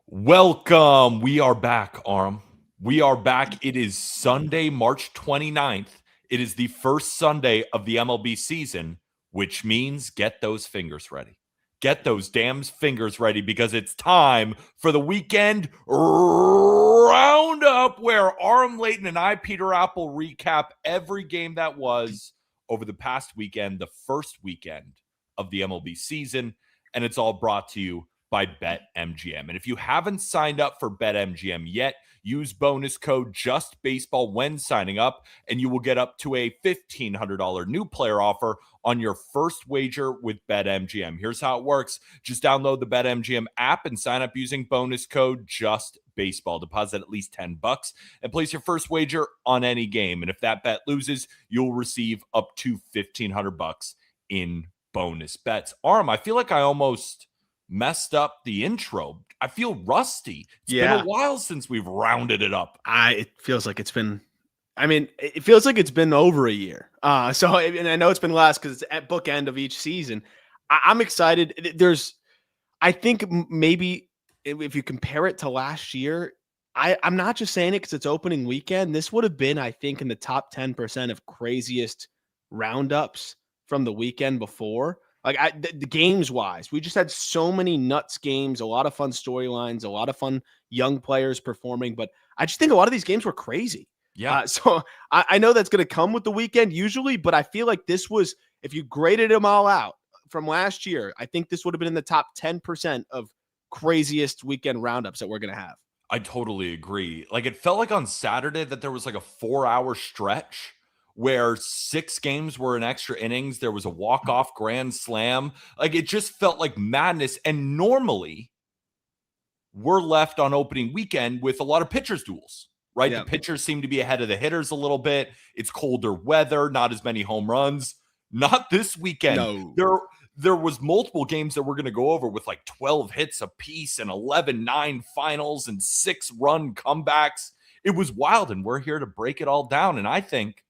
Welcome. We are back, Arm. We are back. It is Sunday, March 29th. It is the first Sunday of the MLB season, which means get those fingers ready. Get those damn fingers ready because it's time for the weekend roundup where Arm Layton and I, Peter Apple, recap every game that was over the past weekend, the first weekend of the MLB season, and it's all brought to you by BetMGM. And if you haven't signed up for BetMGM yet, use bonus code JUSTBASEBALL when signing up, and you will get up to a $1,500 new player offer on your first wager with BetMGM. Here's how it works. Just download the BetMGM app and sign up using bonus code JUSTBASEBALL. Deposit at least $10 and place your first wager on any game. And if that bet loses, you'll receive up to $1,500 in bonus bets. Arm, I feel like I almost messed up the intro. I feel rusty. It's been a while since we've rounded it up. It feels like it's been over a year. And I know it's been less because it's at bookend of each season. I'm excited. I think maybe if you compare it to last year, I'm not just saying it because it's opening weekend. This would have been, I think, in the top 10% of craziest roundups from the weekend before. Like the games wise, we just had so many nuts games, a lot of fun storylines, a lot of fun young players performing. But I just think a lot of these games were crazy. Yeah. So I know that's going to come with the weekend usually, but I feel like this was, if you graded them all out from last year, I think this would have been in the top 10% of craziest weekend roundups that we're going to have. I totally agree. Like it felt like on Saturday that there was like a 4-hour stretch where 6 games were in extra innings. There was a walk-off grand slam. Like it just felt like madness. And normally we're left on opening weekend with a lot of pitchers duels, right? Yeah. The pitchers seem to be ahead of the hitters a little bit. It's colder weather, not as many home runs. Not this weekend. No. There was multiple games that we're going to go over with like 12 hits apiece and 11-9 finals and 6-run comebacks. It was wild, and we're here to break it all down. And I think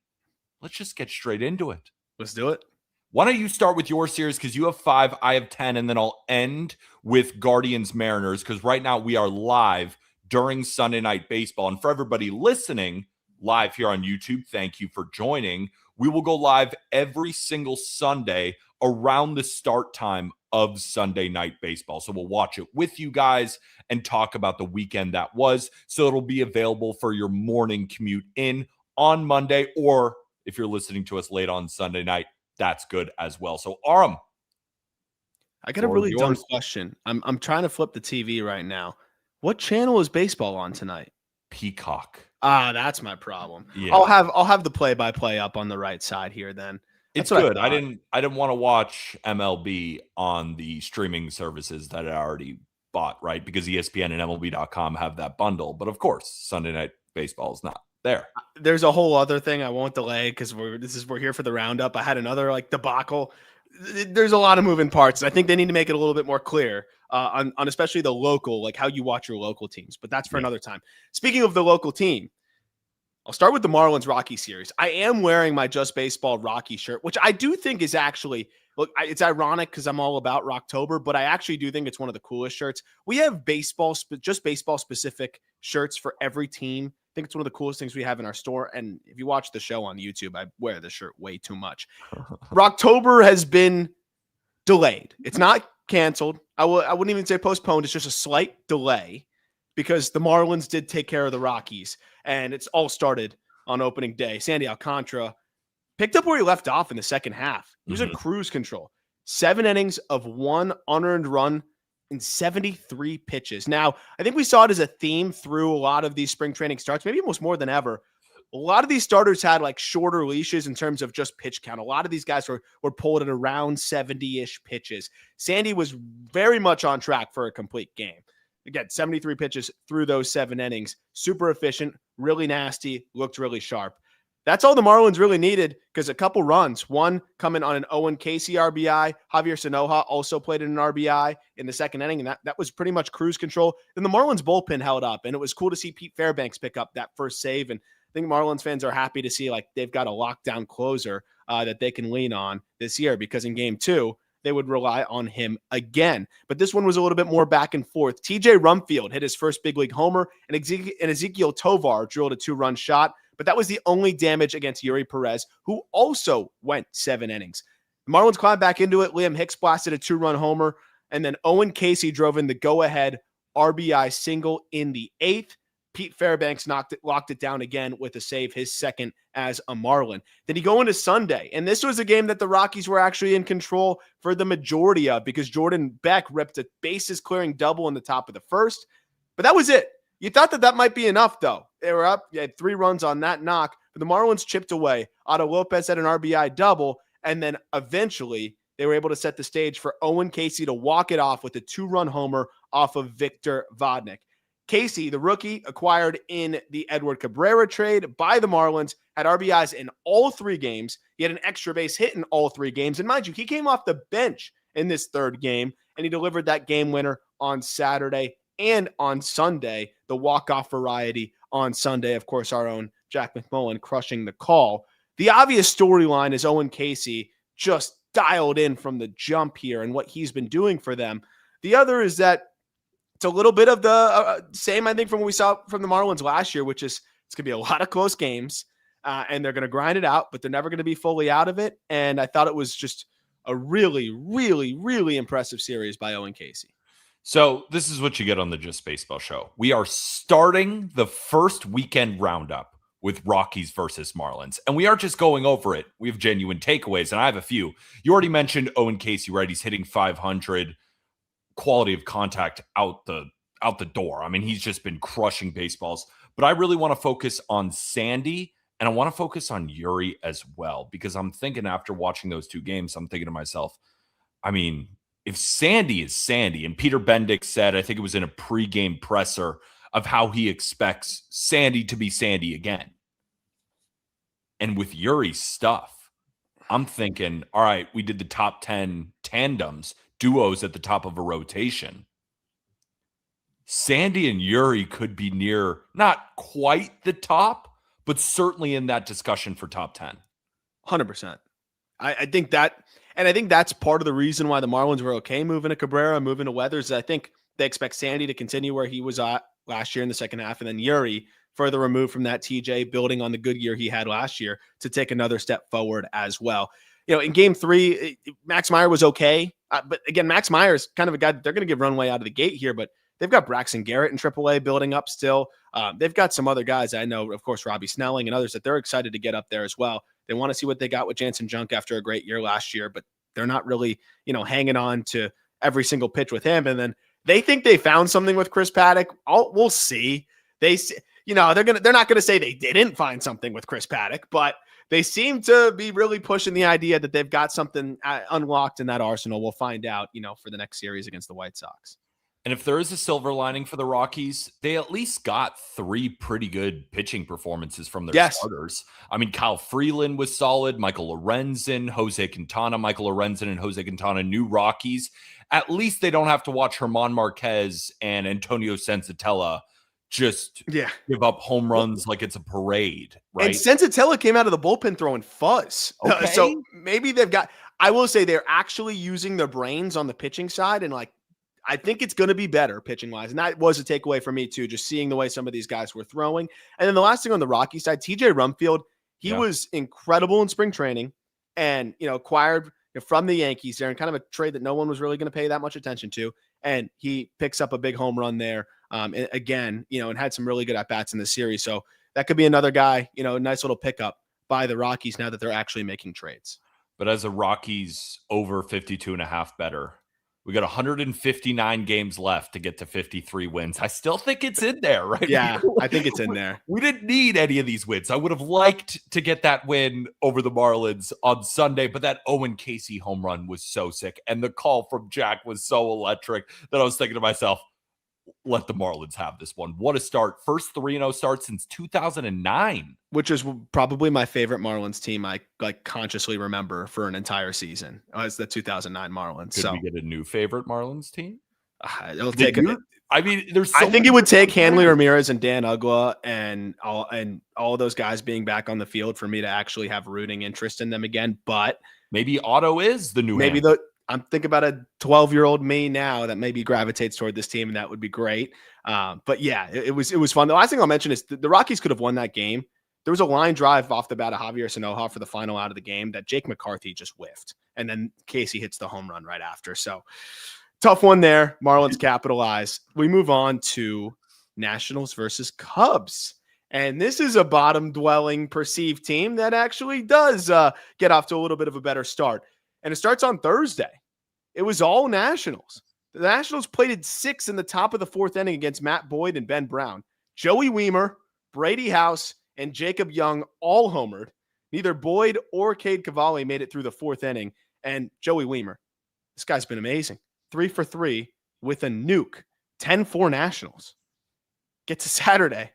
let's just get straight into it. Let's do it. Why don't you start with your series because you have 5, I have 10, and then I'll end with Guardians Mariners because right now we are live during Sunday Night Baseball. And for everybody listening live here on YouTube, thank you for joining. We will go live every single Sunday around the start time of Sunday Night Baseball. So we'll watch it with you guys and talk about the weekend that was. So it'll be available for your morning commute in on Monday, or if you're listening to us late on Sunday night, that's good as well. So Aram, I got a really dumb question. I'm trying to flip the TV right now. What channel is baseball on tonight? Peacock. That's my problem. Yeah. I'll have the play-by-play up on the right side here then. It's good. I didn't want to watch MLB on the streaming services that I already bought, right? Because ESPN and MLB.com have that bundle. But of course, Sunday Night Baseball is not there. There's a whole other thing I won't delay because we're here for the roundup. I had another debacle. There's a lot of moving parts. I think they need to make it a little bit more clear on especially the local, like how you watch your local teams. But that's for another time. Speaking of the local team, I'll start with the Marlins Rockies series. I am wearing my Just Baseball Rocky shirt, which I do think is actually, it's ironic because I'm all about Rocktober, but I actually do think it's one of the coolest shirts. We have just baseball specific shirts for every team. I think it's one of the coolest things we have in our store. And if you watch the show on YouTube, I wear this shirt way too much. Rocktober has been delayed. It's not canceled. I wouldn't even say postponed. It's just a slight delay because the Marlins did take care of the Rockies. And it's all started on opening day. Sandy Alcantara picked up where he left off in the second half. He was in cruise control. 7 innings of 1 unearned run in 73 pitches. Now, I think we saw it as a theme through a lot of these spring training starts, maybe almost more than ever. A lot of these starters had shorter leashes in terms of just pitch count. A lot of these guys were pulled at around 70-ish pitches. Sandy was very much on track for a complete game. Again, 73 pitches through those 7 innings. Super efficient, really nasty, looked really sharp. That's all the Marlins really needed because a couple runs, one coming on an Owen Casey RBI. Javier Sanoja also played in an RBI in the second inning, and that was pretty much cruise control. Then the Marlins bullpen held up, and it was cool to see Pete Fairbanks pick up that first save. And I think Marlins fans are happy to see they've got a lockdown closer that they can lean on this year because in game 2, they would rely on him again. But this one was a little bit more back and forth. TJ Rumfield hit his first big league homer, and Ezekiel Tovar drilled a 2-run shot, but that was the only damage against Yuri Perez, who also went 7 innings. The Marlins climbed back into it. Liam Hicks blasted a 2-run homer, and then Owen Casey drove in the go-ahead RBI single in the 8th. Pete Fairbanks locked it down again with a save, his second as a Marlin. Then you go into Sunday, and this was a game that the Rockies were actually in control for the majority of, because Jordan Beck ripped a bases-clearing double in the top of the first. But that was it. You thought that might be enough, though. They were up. You had 3 runs on that knock, but the Marlins chipped away. Otto Lopez had an RBI double, and then eventually they were able to set the stage for Owen Casey to walk it off with a 2-run homer off of Victor Vodnik. Casey, the rookie, acquired in the Edward Cabrera trade by the Marlins, had RBIs in all 3 games. He had an extra base hit in all 3 games. And mind you, he came off the bench in this 3rd game, and he delivered that game winner on Saturday and on Sunday, the walk-off variety on Sunday. Of course, our own Jack McMullen crushing the call. The obvious storyline is Owen Casey just dialed in from the jump here and what he's been doing for them. The other is that it's a little bit of the same, I think, from what we saw from the Marlins last year, which is it's going to be a lot of close games, and they're going to grind it out, but they're never going to be fully out of it. And I thought it was just a really, really, really impressive series by Owen Casey. So this is what you get on the Just Baseball show. We are starting the first weekend roundup with Rockies versus Marlins, and we aren't just going over it. We have genuine takeaways, and I have a few. You already mentioned Owen Casey, right? He's hitting 500. Quality of contact out the door. I mean, he's just been crushing baseballs. But I really want to focus on Sandy, and I want to focus on Yuri as well, because I'm thinking after watching those 2 games, I'm thinking to myself, I mean, if Sandy is Sandy, and Peter Bendick said, I think it was in a pregame presser, of how he expects Sandy to be Sandy again. And with Yuri's stuff, I'm thinking, all right, we did the top 10 tandems, duos at the top of a rotation. Sandy and Yuri could be near, not quite the top, but certainly in that discussion for top 10. 100%. I think that, and I think that's part of the reason why the Marlins were okay moving to Cabrera, moving to Weathers. I think they expect Sandy to continue where he was at last year in the second half, and then Yuri, further removed from that TJ, building on the good year he had last year, to take another step forward as well. You know, in game 3, Max Meyer was okay. But again, Max Meyer is kind of a guy that they're going to give runway out of the gate here, but they've got Braxton Garrett in AAA building up still. They've got some other guys. I know, of course, Robbie Snelling and others that they're excited to get up there as well. They want to see what they got with Jansen Junk after a great year last year, but they're not really, hanging on to every single pitch with him. And then they think they found something with Chris Paddock. We'll see. They're not going to say they didn't find something with Chris Paddock, but they seem to be really pushing the idea that they've got something unlocked in that arsenal. We'll find out, for the next series against the White Sox. And if there is a silver lining for the Rockies, they at least got 3 pretty good pitching performances from their starters. I mean, Kyle Freeland was solid. Michael Lorenzen, Jose Quintana, Michael Lorenzen and Jose Quintana, new Rockies. At least they don't have to watch German Marquez and Antonio Senzatella just give up home runs like it's a parade, right? And Senzatella came out of the bullpen throwing fuzz. Okay. So maybe I will say they're actually using their brains on the pitching side, and I think it's going to be better pitching wise. And that was a takeaway for me too, just seeing the way some of these guys were throwing. And then the last thing on the Rocky side, TJ Rumfield, he was incredible in spring training, and, acquired from the Yankees there in kind of a trade that no one was really going to pay that much attention to. And he picks up a big home run there again, and had some really good at-bats in the series. So that could be another guy, a nice little pickup by the Rockies now that they're actually making trades. But as a Rockies over 52.5 better, we got 159 games left to get to 53 wins. I still think it's in there, right? Yeah, I think it's in there. We didn't need any of these wins. I would have liked to get that win over the Marlins on Sunday, but that Owen Casey home run was so sick. And the call from Jack was so electric that I was thinking to myself, let the Marlins have this one. What a start. First 3-0 start since 2009. Which is probably my favorite Marlins team I consciously remember for an entire season. It's the 2009 Marlins. Could we get a new favorite Marlins team? It'll take I mean, I think it would take Hanley Ramirez and Dan Ugla and all those guys being back on the field for me to actually have rooting interest in them again. But maybe Otto is the new. I'm thinking about a 12-year-old me now that maybe gravitates toward this team, and that would be great. But yeah, it was fun. The last thing I'll mention is the Rockies could have won that game. There was a line drive off the bat of Javier Sanoja for the final out of the game that Jake McCarthy just whiffed. And then Casey hits the home run right after. So tough one there. Marlins capitalize. We move on to Nationals versus Cubs. And this is a bottom-dwelling perceived team that actually does get off to a little bit of a better start. And it starts on Thursday. It was all Nationals. The Nationals plated 6 in the top of the 4th inning against Matt Boyd and Ben Brown. Joey Wiemer, Brady House, and Jacob Young all homered. Neither Boyd or Cade Cavalli made it through the 4th inning. And Joey Wiemer, this guy's been amazing. 3 for 3 with a nuke. 10-4 Nationals. Get to Saturday.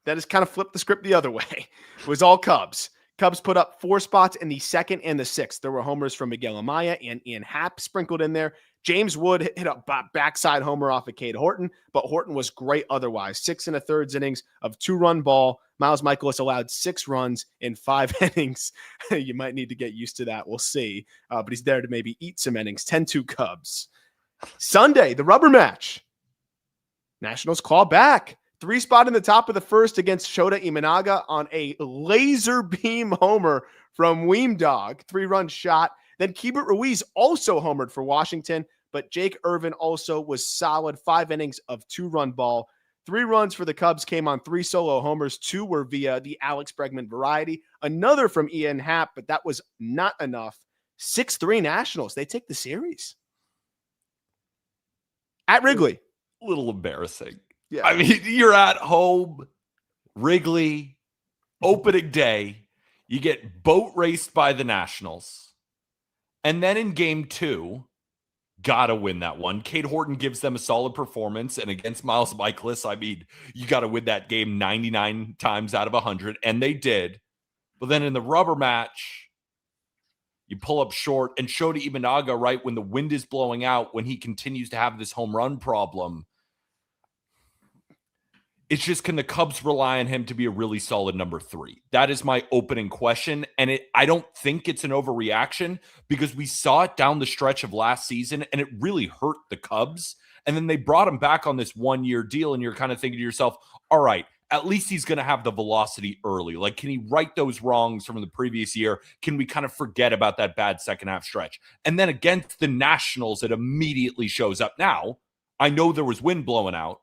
That has kind of flipped the script the other way. It was all Cubs. Cubs put up 4 spots in the 2nd and the 6th. There were homers from Miguel Amaya and Ian Happ sprinkled in there. James Wood hit a backside homer off of Cade Horton, but Horton was great otherwise. 6 1/3 innings of 2-run ball. Miles Michaelis allowed 6 runs in 5 innings. You might need to get used to that. We'll see. But he's there to maybe eat some innings. 10-2 Cubs. Sunday, the rubber match. Nationals claw back. 3 spot in the top of the 1st against Shota Imanaga on a laser beam homer from Weemdog. 3-run shot. Then Keibert Ruiz also homered for Washington, but Jake Irvin also was solid. 5 innings of 2-run ball. 3 runs for the Cubs came on 3 solo homers. 2 were via the Alex Bregman variety. Another from Ian Happ, but that was not enough. 6-3 Nationals. They take the series. At Wrigley. A little embarrassing. Yeah. I mean, you're at home, Wrigley, opening day. You get boat raced by the Nationals. And then in game 2, gotta win that one. Cade Horton gives them a solid performance. And against Miles Michaelis, I mean, you got to win that game 99 times out of 100. And they did. But then in the rubber match, you pull up short. And Shota Imanaga, right, when the wind is blowing out, when he continues to have this home run problem, it's just, can the Cubs rely on him to be a really solid number 3? That is my opening question. And I don't think it's an overreaction, because we saw it down the stretch of last season and it really hurt the Cubs. And then they brought him back on this 1-year deal. And you're kind of thinking to yourself, all right, at least he's going to have the velocity early. Like, can he right those wrongs from the previous year? Can we kind of forget about that bad second half stretch? And then against the Nationals, it immediately shows up. Now, I know there was wind blowing out,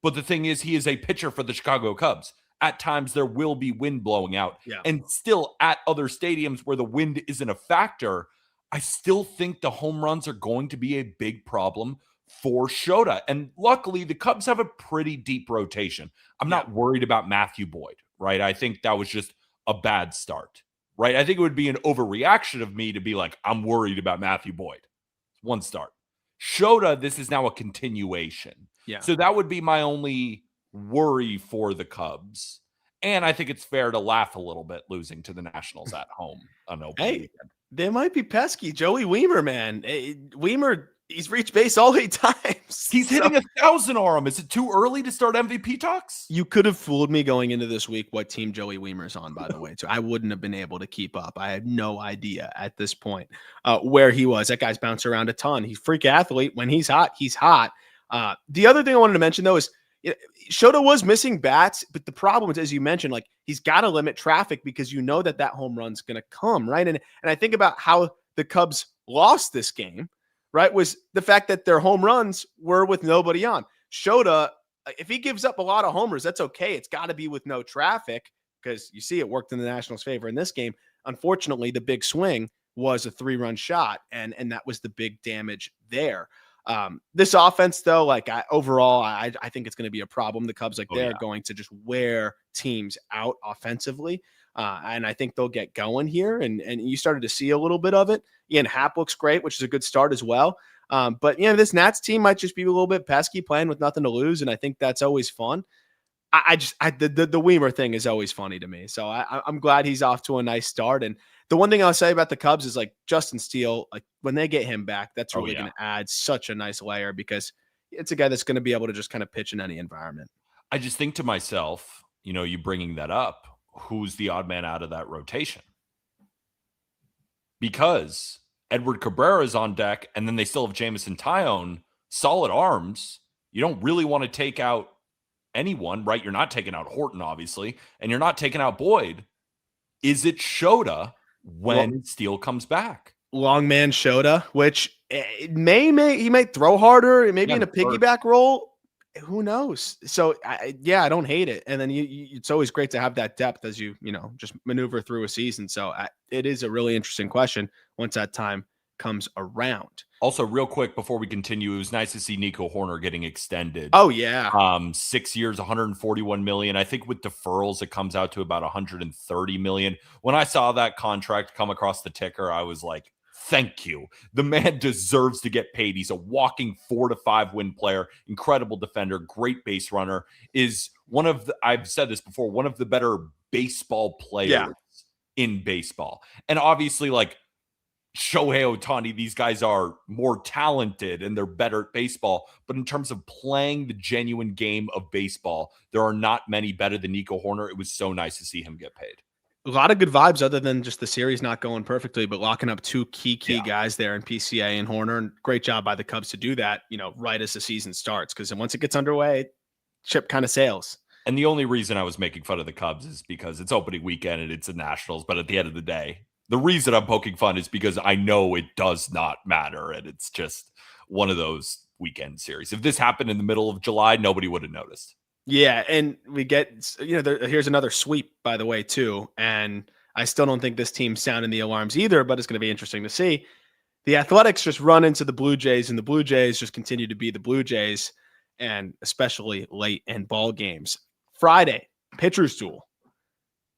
but the thing is, he is a pitcher for the Chicago Cubs. At times, there will be wind blowing out. Yeah. And still, at other stadiums where the wind isn't a factor, I still think the home runs are going to be a big problem for Shota. And luckily, the Cubs have a pretty deep rotation. I'm not worried about Matthew Boyd, right? I think that was just a bad start, right? I think it would be an overreaction of me to be like, I'm worried about Matthew Boyd. One start. Shota, this is now a continuation. Yeah. So that would be my only worry for the Cubs. And I think it's fair to laugh a little bit losing to the Nationals at home on opening weekend. They might be pesky. Joey Wiemer, man. Wiemer, he's reached base all 8 times. He's hitting 1,000 arm. Is it too early to start MVP talks? You could have fooled me going into this week what team Joey Wiemer's on, by the way. So I wouldn't have been able to keep up. I had no idea at this point where he was. That guy's bounced around a ton. He's a freak athlete. When he's hot, he's hot. The other thing I wanted to mention, though, is Shota was missing bats, but the problem is, as you mentioned, like, he's got to limit traffic because you know that home run's going to come, right? And I think about how the Cubs lost this game, right, was the fact that their home runs were with nobody on. Shota, if he gives up a lot of homers, that's okay. It's got to be with no traffic, because you see it worked in the Nationals' favor in this game. Unfortunately, the big swing was a 3-run shot, and that was the big damage there. This offense, though, like, overall, I think it's going to be a problem. The Cubs, they're going to just wear teams out offensively. And I think they'll get going here. And you started to see a little bit of it. Ian Happ looks great, which is a good start as well. But this Nats team might just be a little bit pesky, playing with nothing to lose. And I think that's always fun. The Wiemer thing is always funny to me. So I'm glad he's off to a nice start. And the one thing I'll say about the Cubs is, like, Justin Steele, like, when they get him back, that's really going to add such a nice layer, because it's a guy that's going to be able to just kind of pitch in any environment. I just think to myself, you bringing that up, who's the odd man out of that rotation? Because Edward Cabrera is on deck, and then they still have Jameson Tyone, solid arms. You don't really want to take out anyone, right? You're not taking out Horton, obviously, and you're not taking out Boyd. Is it Shota when Steele comes back? Long man Shota, which he might throw harder, maybe in a piggyback role. Who knows? So I don't hate it. And then it's always great to have that depth as you just maneuver through a season. So it is a really interesting question once that time comes around. Also, real quick before we continue, it was nice to see Nico Hoerner getting extended. Oh yeah. 6 years, $141 million. I think with deferrals, it comes out to about $130 million. When I saw that contract come across the ticker, I was like, thank you. The man deserves to get paid. He's a walking 4 to 5 win player, incredible defender, great base runner, is one of the, I've said this before, one of the better baseball players in baseball. And obviously, like Shohei Ohtani, these guys are more talented and they're better at baseball. But in terms of playing the genuine game of baseball, there are not many better than Nico Hoerner. It was so nice to see him get paid. A lot of good vibes other than just the series not going perfectly, but locking up two key guys there in PCA and Hoerner. And great job by the Cubs to do that, right as the season starts. Because once it gets underway, ship kind of sails. And the only reason I was making fun of the Cubs is because it's opening weekend and it's the Nationals. But at the end of the day, the reason I'm poking fun is because I know it does not matter. And it's just one of those weekend series. If this happened in the middle of July, nobody would have noticed. Yeah, and we get, here's another sweep, by the way, too. And I still don't think this team's sounding the alarms either, but it's going to be interesting to see. The Athletics just run into the Blue Jays, and the Blue Jays just continue to be the Blue Jays, and especially late in ball games. Friday, pitcher's duel.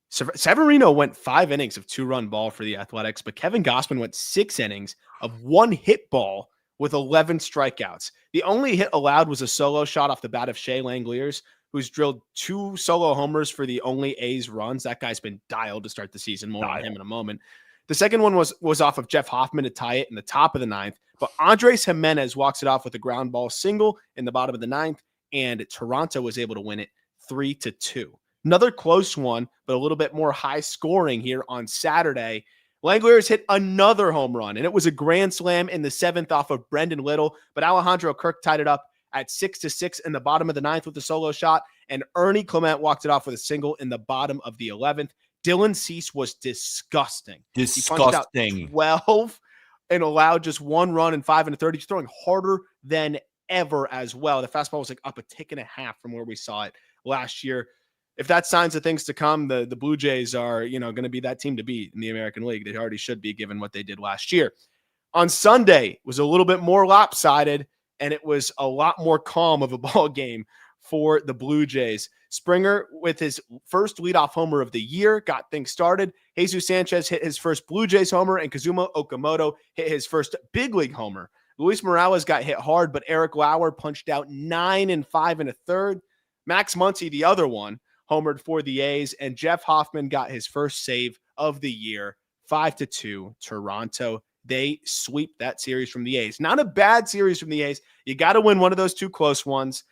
Severino went 5 innings of 2-run ball for the Athletics, but Kevin Gausman went 6 innings of 1-hit ball with 11 strikeouts. The only hit allowed was a solo shot off the bat of Shea Langeliers, who's drilled 2 solo homers for the only A's runs. That guy's been dialed to start the season. More on him in a moment. The second one was off of Jeff Hoffman to tie it in the top of the 9th, but Andres Jimenez walks it off with a ground ball single in the bottom of the 9th, and Toronto was able to win it 3-2. Another close one, but a little bit more high scoring here on Saturday. Langeliers hit another home run, and it was a grand slam in the 7th off of Brendan Little, but Alejandro Kirk tied it up at 6-6 in the bottom of the 9th with a solo shot, and Ernie Clement walked it off with a single in the bottom of the 11th. Dylan Cease was disgusting. He punched out 12 and allowed just 1 run in 5 1/3. He's throwing harder than ever as well. The fastball was like up 1.5 ticks from where we saw it last year. If that's signs of things to come, the Blue Jays are, going to be that team to beat in the American League. They already should be, given what they did last year. On Sunday was a little bit more lopsided, and it was a lot more calm of a ball game for the Blue Jays. Springer, with his first leadoff homer of the year, got things started. Jesus Sanchez hit his first Blue Jays homer, and Kazuma Okamoto hit his first big league homer. Luis Morales got hit hard, but Eric Lauer punched out 9 and 5 1/3. Max Muncy, the other one, homered for the A's, and Jeff Hoffman got his first save of the year. 5-2 Toronto. They sweep that series from the A's. Not a bad series from the A's. You got to win one of those 2 close ones.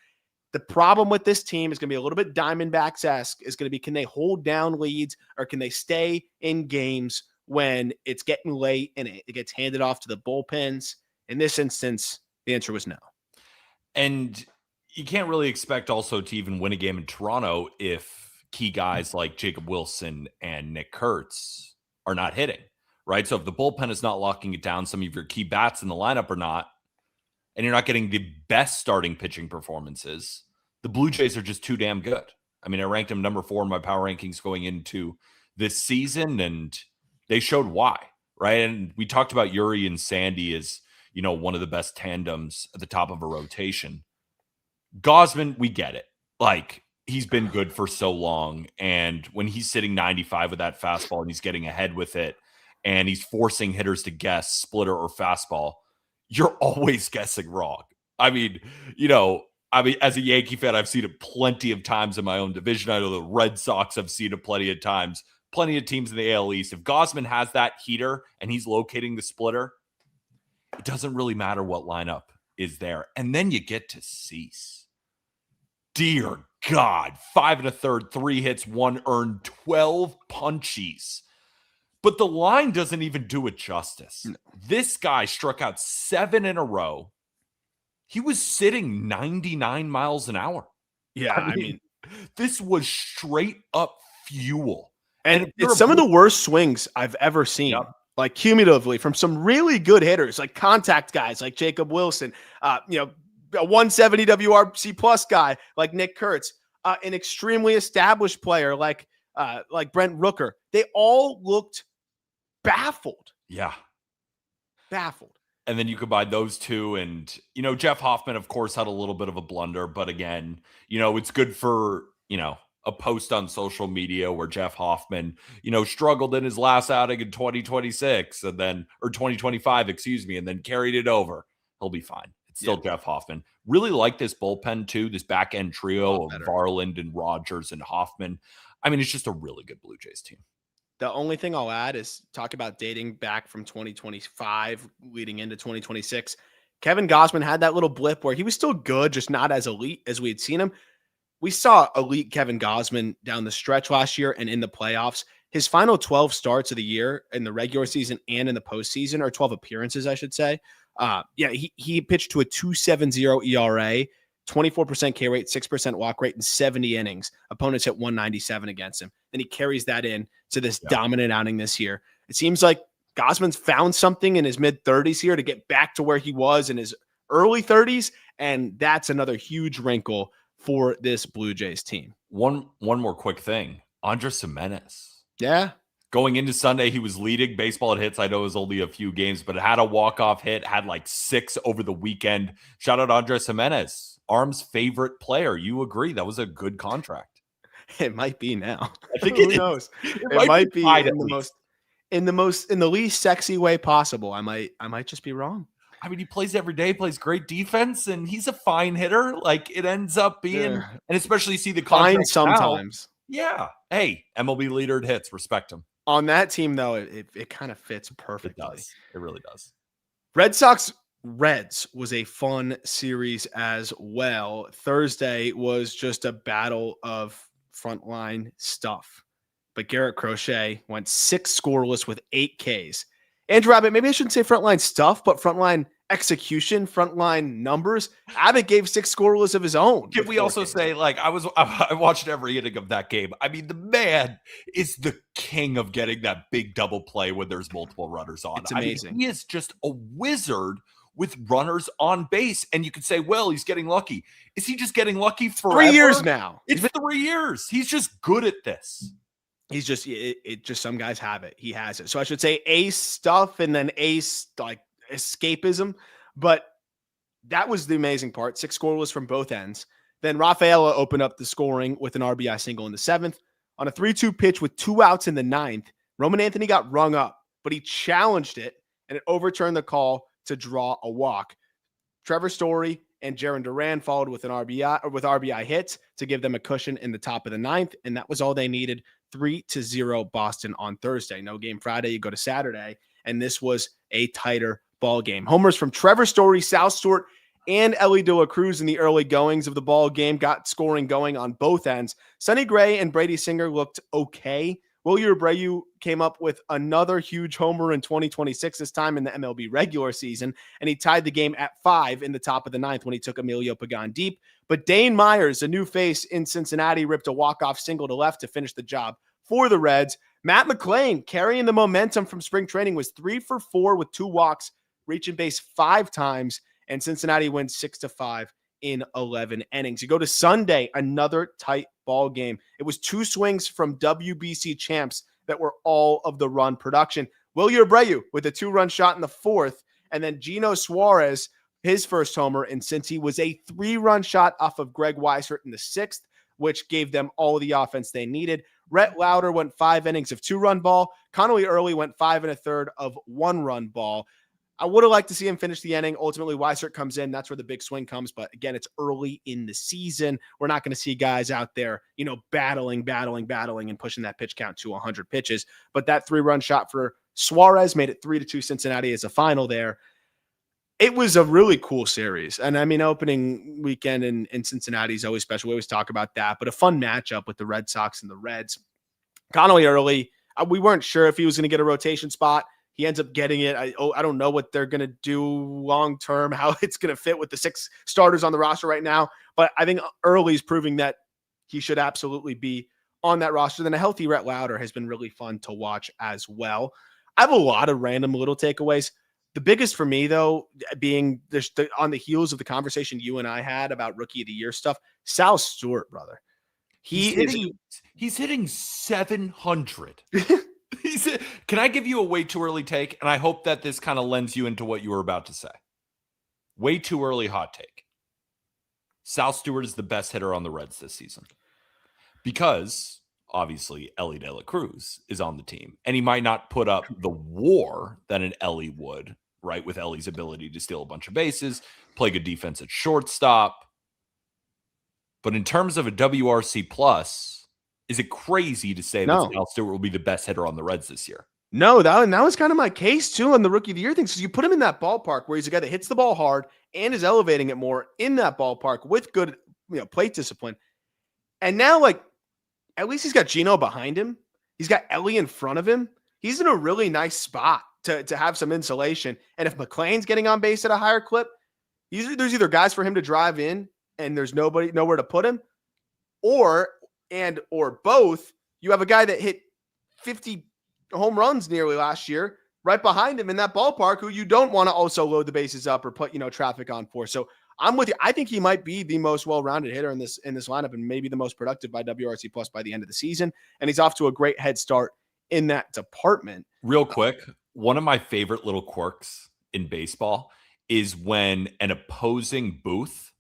The problem with this team is going to be a little bit Diamondbacks-esque. Is going to be, can they hold down leads, or can they stay in games when it's getting late and it gets handed off to the bullpens? In this instance, the answer was no. And you can't really expect also to even win a game in Toronto if key guys like Jacob Wilson and Nick Kurtz are not hitting, right? So if the bullpen is not locking it down, some of your key bats in the lineup are not, and you're not getting the best starting pitching performances, the Blue Jays are just too damn good. I mean, I ranked them number 4 in my power rankings going into this season, and they showed why, right? And we talked about Yuri and Sandy as, one of the best tandems at the top of a rotation. Gausman, we get it. Like, he's been good for so long, and when he's sitting 95 with that fastball and he's getting ahead with it, and he's forcing hitters to guess splitter or fastball, you're always guessing wrong. I mean, as a Yankee fan, I've seen it plenty of times in my own division. I know the Red Sox have seen it plenty of times. Plenty of teams in the AL East. If Gausman has that heater and he's locating the splitter, it doesn't really matter what lineup is there. And then you get to Cease. Dear God, 5 1/3, 3 hits, 1 earned, 12 punchies. But the line doesn't even do it justice. No. This guy struck out 7 in a row. He was sitting 99 miles an hour. Yeah, I mean this was straight up fuel. And it's some of the worst swings I've ever seen. Yep. Like cumulatively from some really good hitters, like contact guys like Jacob Wilson, a 170 WRC plus guy like Nick Kurtz, an extremely established player like Brent Rooker. They all looked baffled. Yeah. Baffled. And then you combine those two, and, Jeff Hoffman, of course, had a little bit of a blunder. But again, it's good for, a post on social media where Jeff Hoffman, struggled in his last outing in 2026 or 2025, and then carried it over. He'll be fine. It's still Jeff Hoffman. Really like this bullpen too, this back end trio of Varland and Rogers and Hoffman. I mean, it's just a really good Blue Jays team. The only thing I'll add is talk about dating back from 2025 leading into 2026. Kevin Gausman had that little blip where he was still good, just not as elite as we had seen him. We saw elite Kevin Gausman down the stretch last year and in the playoffs. His final 12 starts of the year in the regular season and in the postseason, or 12 appearances, I should say. He pitched to a 2.70 ERA, 24% K rate, 6% walk rate, and 70 innings. Opponents hit 197 against him. And he carries that in to this dominant outing this year. It seems like Gausman's found something in his mid-30s here to get back to where he was in his early 30s, and that's another huge wrinkle for this Blue Jays team. One more quick thing. Andres Gimenez. Yeah. Going into Sunday, he was leading baseball at hits. I know it was only a few games, but it had a walk-off hit, had like 6 over the weekend. Shout out Andres Gimenez, Arm's favorite player. You agree that was a good contract? It might be now. I think Who knows? It might be in the least sexy way possible. I might just be wrong. I mean, he plays every day, plays great defense, and he's a fine hitter. Like, it ends up being, and especially see the fine sometimes. Now. Yeah. Hey, MLB leader at hits. Respect him. On that team, though, it kind of fits perfectly. It does. It really does. Red Sox Reds was a fun series as well. Thursday was just a battle of frontline stuff. But Garrett Crochet went 6 scoreless with 8 Ks. Andrew Abbott, maybe I shouldn't say frontline stuff, but frontline execution, frontline numbers. Abbott gave 6 scoreless of his own. Can we also say, like, I watched every inning of that game. I mean, the man is the king of getting that big double play when there's multiple runners on. It's amazing. I mean, he is just a wizard with runners on base. And you could say, well, he's getting lucky. Is he just getting lucky forever? 3 years now. It's 3 years. He's just good at this. He's just, it just, some guys have it. He has it. So I should say ace stuff and then ace like escapism. But that was the amazing part. 6 scoreless from both ends. Then Rafaela opened up the scoring with an RBI single in the 7th. On a 3-2 pitch with 2 outs in the 9th, Roman Anthony got rung up, but he challenged it and it overturned the call to draw a walk. Trevor Story and Jarren Duran followed with an RBI hits to give them a cushion in the top of the 9th, and that was all they needed. 3-0 Boston on Thursday. No game Friday. You go to Saturday, and this was a tighter ball game. Homers from Trevor Story, Sal Stewart, and Ellie De La Cruz in the early goings of the ball game got scoring going on both ends. Sonny Gray and Brady Singer looked okay. Wilyer Abreu came up with another huge homer in 2026, this time in the MLB regular season, and he tied the game at 5 in the top of the 9th when he took Emilio Pagan deep. But Dane Myers, a new face in Cincinnati, ripped a walk-off single to left to finish the job for the Reds. Matt McClain, carrying the momentum from spring training, was 3 for 4 with 2 walks, reaching base 5 times, and Cincinnati wins 6-5 in 11 innings. You go to Sunday, another tight ball game. It was 2 swings from WBC champs that were all of the run production. Wilyer Abreu with a 2-run shot in the 4th, and then Gino Suarez, his first homer, and since he was a 3-run shot off of Greg Weissert in the 6th, which gave them all the offense they needed. Rhett Lauder went 5 innings of 2-run ball. Connolly Early went 5 1/3 of 1-run ball. I would have liked to see him finish the inning. Ultimately, Weissert comes in. That's where the big swing comes. But again, it's early in the season. We're not going to see guys out there, battling and pushing that pitch count to 100 pitches. But that 3-run shot for Suarez made it 3-2 Cincinnati as a final there. It was a really cool series. And I mean, opening weekend in Cincinnati is always special. We always talk about that. But a fun matchup with the Red Sox and the Reds. Connolly Early, we weren't sure if he was going to get a rotation spot. He ends up getting it. I don't know what they're going to do long term, how it's going to fit with the 6 starters on the roster right now. But I think Early's proving that he should absolutely be on that roster. Then a healthy Rhett Lauder has been really fun to watch as well. I have a lot of random little takeaways. The biggest for me, though, being on the heels of the conversation you and I had about Rookie of the Year stuff, Sal Stewart, brother. He's hitting 700. Can I give you a way too early take? And I hope that this kind of lends you into what you were about to say. Way too early hot take. Sal Stewart is the best hitter on the Reds this season. Because, obviously, Elly De La Cruz is on the team. And he might not put up the WAR that an Elly would, right? With Elly's ability to steal a bunch of bases, play good defense at shortstop. But in terms of a WRC plus, is it crazy to say that Sal Stewart will be the best hitter on the Reds this year? No, that was kind of my case too on the Rookie of the Year thing. So you put him in that ballpark where he's a guy that hits the ball hard and is elevating it more in that ballpark with good, plate discipline. And now, at least he's got Gino behind him. He's got Elly in front of him. He's in a really nice spot to have some insulation. And if McLean's getting on base at a higher clip, there's either guys for him to drive in and there's nowhere to put him, or both. You have a guy that hit 50 home runs nearly last year right behind him in that ballpark, who you don't want to also load the bases up or put, traffic on for. So I'm with you. I think he might be the most well-rounded hitter in this lineup, and maybe the most productive by WRC plus by the end of the season. And he's off to a great head start in that department. Real quick, one of my favorite little quirks in baseball is when an opposing booth,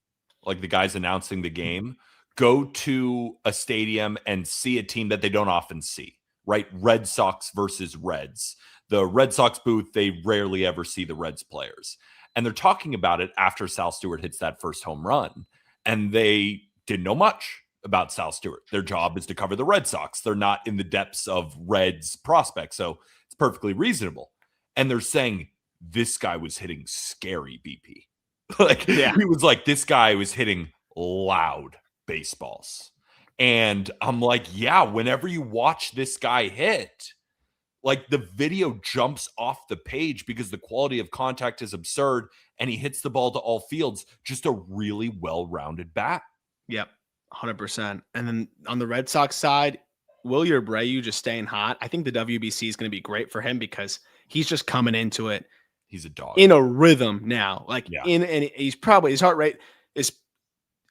like the guys announcing the game, go to a stadium and see a team that they don't often see, right? Red Sox versus Reds. The Red Sox booth, they rarely ever see the Reds players. And they're talking about it after Sal Stewart hits that first home run. And they didn't know much about Sal Stewart. Their job is to cover the Red Sox. They're not in the depths of Reds prospects. So it's perfectly reasonable. And they're saying, this guy was hitting scary BP. He was like, this guy was hitting loud baseballs. And I'm like, yeah, whenever you watch this guy hit, the video jumps off the page because the quality of contact is absurd, and he hits the ball to all fields. Just a really well-rounded bat. Yep, 100%. And then on the Red Sox side, Wilyer Abreu just staying hot. I think the WBC is going to be great for him because he's just coming into it. He's a dog in a rhythm now. And he's probably, his heart rate is,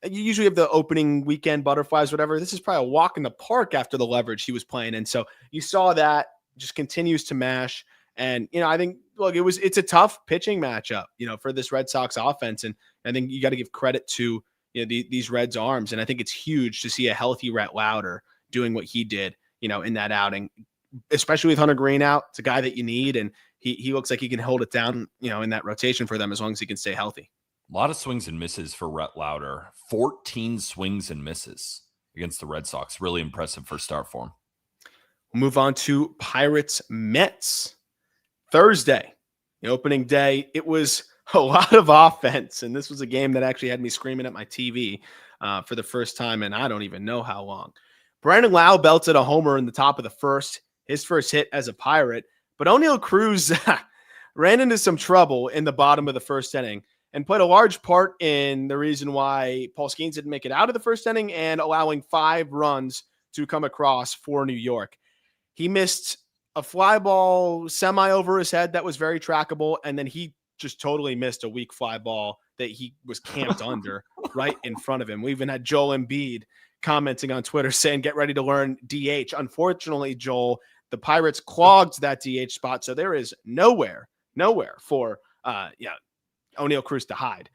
you usually have the opening weekend butterflies, whatever. This is probably a walk in the park after the leverage he was playing. And so you saw that just continues to mash. And, I think, look, it's a tough pitching matchup, for this Red Sox offense. And I think you got to give credit to, these Reds arms. And I think it's huge to see a healthy Rhett Lauder doing what he did, in that outing, especially with Hunter Green out. It's a guy that you need. And he looks like he can hold it down, in that rotation for them as long as he can stay healthy. A lot of swings and misses for Rhett Lauder. 14 swings and misses against the Red Sox. Really impressive first start for him. We'll move on to Pirates Mets. Thursday, the opening day, it was a lot of offense. And this was a game that actually had me screaming at my TV for the first time, and I don't even know how long. Brandon Lau belted a homer in the top of the first, his first hit as a Pirate. But Oneil Cruz ran into some trouble in the bottom of the first inning and played a large part in the reason why Paul Skenes didn't make it out of the first inning and allowing 5 runs to come across for New York. He missed a fly ball semi over his head that was very trackable, and then he just totally missed a weak fly ball that he was camped under right in front of him. We even had Joel Embiid commenting on Twitter saying, get ready to learn DH. Unfortunately, Joel, the Pirates clogged that DH spot, so there is nowhere for Oneil Cruz to hide.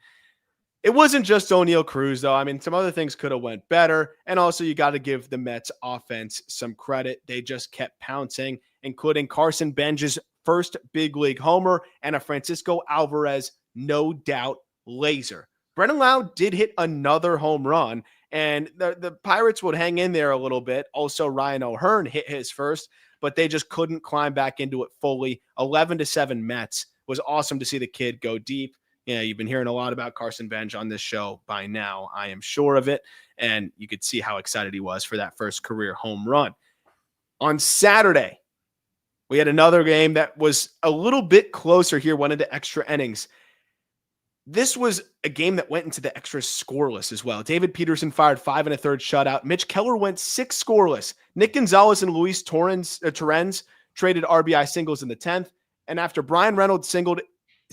It wasn't just Oneil Cruz, though. I mean, some other things could have went better, and also you got to give the Mets offense some credit. They just kept pouncing, including Carson Benge's first big league homer and a Francisco Alvarez no doubt laser. Brandon Lau did hit another home run, and the Pirates would hang in there a little bit. Also, Ryan O'Hearn hit his first, but they just couldn't climb back into it fully. 11-7 Mets. Was awesome to see the kid go deep. You've been hearing a lot about Carson Benge on this show by now. I am sure of it. And you could see how excited he was for that first career home run. On Saturday, We had another game that was a little bit closer here, went into extra innings. This was a game that went into the extra scoreless as well. David Peterson fired 5 1/3 shutout. Mitch Keller went 6 scoreless. Nick Gonzalez and Luis Torrens traded RBI singles in the 10th. And after Brian Reynolds singled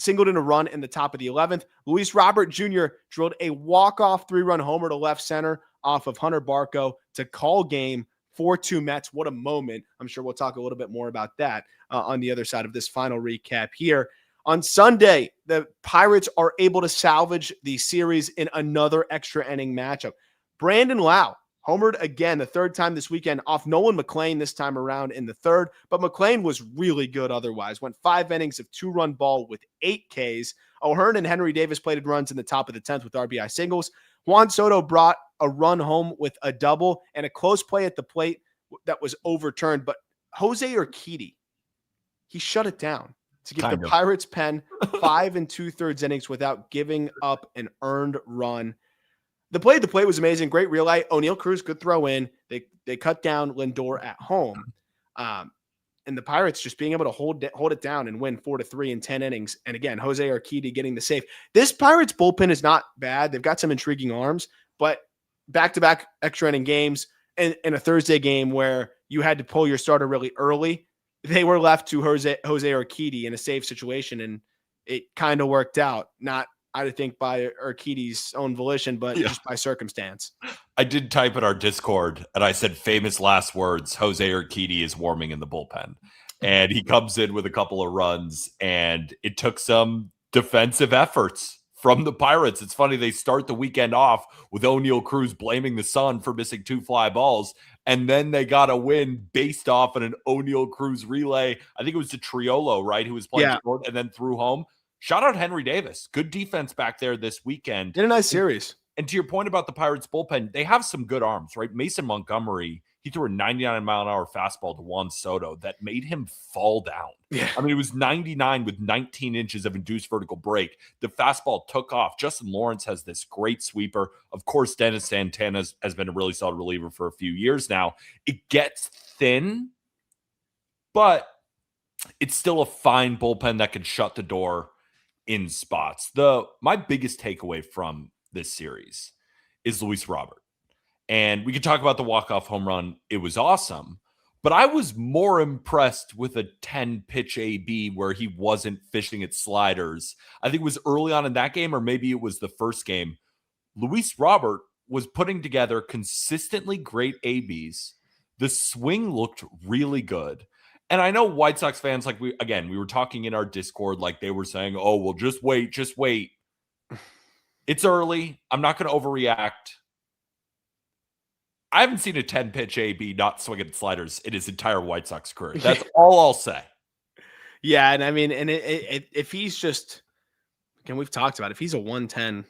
in a run in the top of the 11th, Luis Robert Jr. drilled a walk-off 3-run homer to left center off of Hunter Barco to call game 4-2 Mets. What a moment. I'm sure we'll talk a little bit more about that on the other side of this final recap here. On Sunday, the Pirates are able to salvage the series in another extra inning matchup. Brandon Lau homered again the third time this weekend off Nolan McLean this time around in the third, but McLean was really good otherwise. Went 5 innings of 2-run ball with 8 Ks. O'Hearn and Henry Davis plated runs in the top of the 10th with RBI singles. Juan Soto brought a run home with a double and a close play at the plate that was overturned, but Jose Urquidy, he shut it down to give the Pirates pen 5 2/3 innings without giving up an earned run. The play was amazing. Great relay. Oneil Cruz could throw in. They cut down Lindor at home. And the Pirates just being able to hold it down and win 4-3 in 10 innings. And again, Jose Urquidy getting the save. This Pirates bullpen is not bad. They've got some intriguing arms, but back-to-back extra inning games and a Thursday game where you had to pull your starter really early, they were left to Jose Urquidy in a safe situation, and it kind of worked out. Not, I think, by Urquidy's own volition, but just by circumstance. I did type in our Discord, and I said famous last words, Jose Urquidy is warming in the bullpen. And he comes in with a couple of runs, and it took some defensive efforts from the Pirates. It's funny, they start the weekend off with Oneil Cruz blaming the sun for missing 2 fly balls, and then they got a win based off on an Oneil Cruz relay. I think it was to Triolo, right, who was playing short and then threw home. Shout out Henry Davis. Good defense back there this weekend. In a nice series. And to your point about the Pirates bullpen, they have some good arms, right? Mason Montgomery, he threw a 99-mile-an-hour fastball to Juan Soto that made him fall down. Yeah. I mean, it was 99 with 19 inches of induced vertical break. The fastball took off. Justin Lawrence has this great sweeper. Of course, Dennis Santana has been a really solid reliever for a few years now. It gets thin, but it's still a fine bullpen that can shut the door in spots. My biggest takeaway from this series is Luis Robert. And we could talk about the walk-off home run. It was awesome. But I was more impressed with a 10-pitch AB where he wasn't fishing at sliders. I think it was early on in that game, or maybe it was the first game. Luis Robert was putting together consistently great ABs. The swing looked really good. And I know White Sox fans, like we were talking in our Discord, like they were saying, oh, well, just wait. It's early. I'm not going to overreact. I haven't seen a 10-pitch AB not swinging at sliders in his entire White Sox career. That's all I'll say. Yeah, and I mean, and if he's just, again, we've talked about it, if he's a 110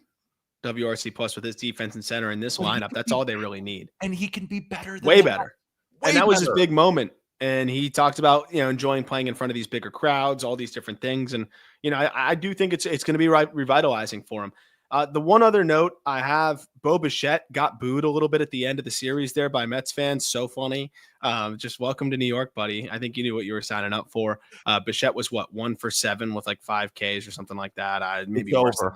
WRC plus with his defense and center in this lineup, that's all they really need. And he can be better than way that. better. And that was his big moment. And he talked about, enjoying playing in front of these bigger crowds, all these different things. And, I do think it's going to be revitalizing for him. The one other note I have, Bo Bichette got booed a little bit at the end of the series there by Mets fans. So funny. Just welcome to New York, buddy. I think you knew what you were signing up for. Bichette was 1 for 7 with like 5 Ks or something like that. Maybe it's worse over.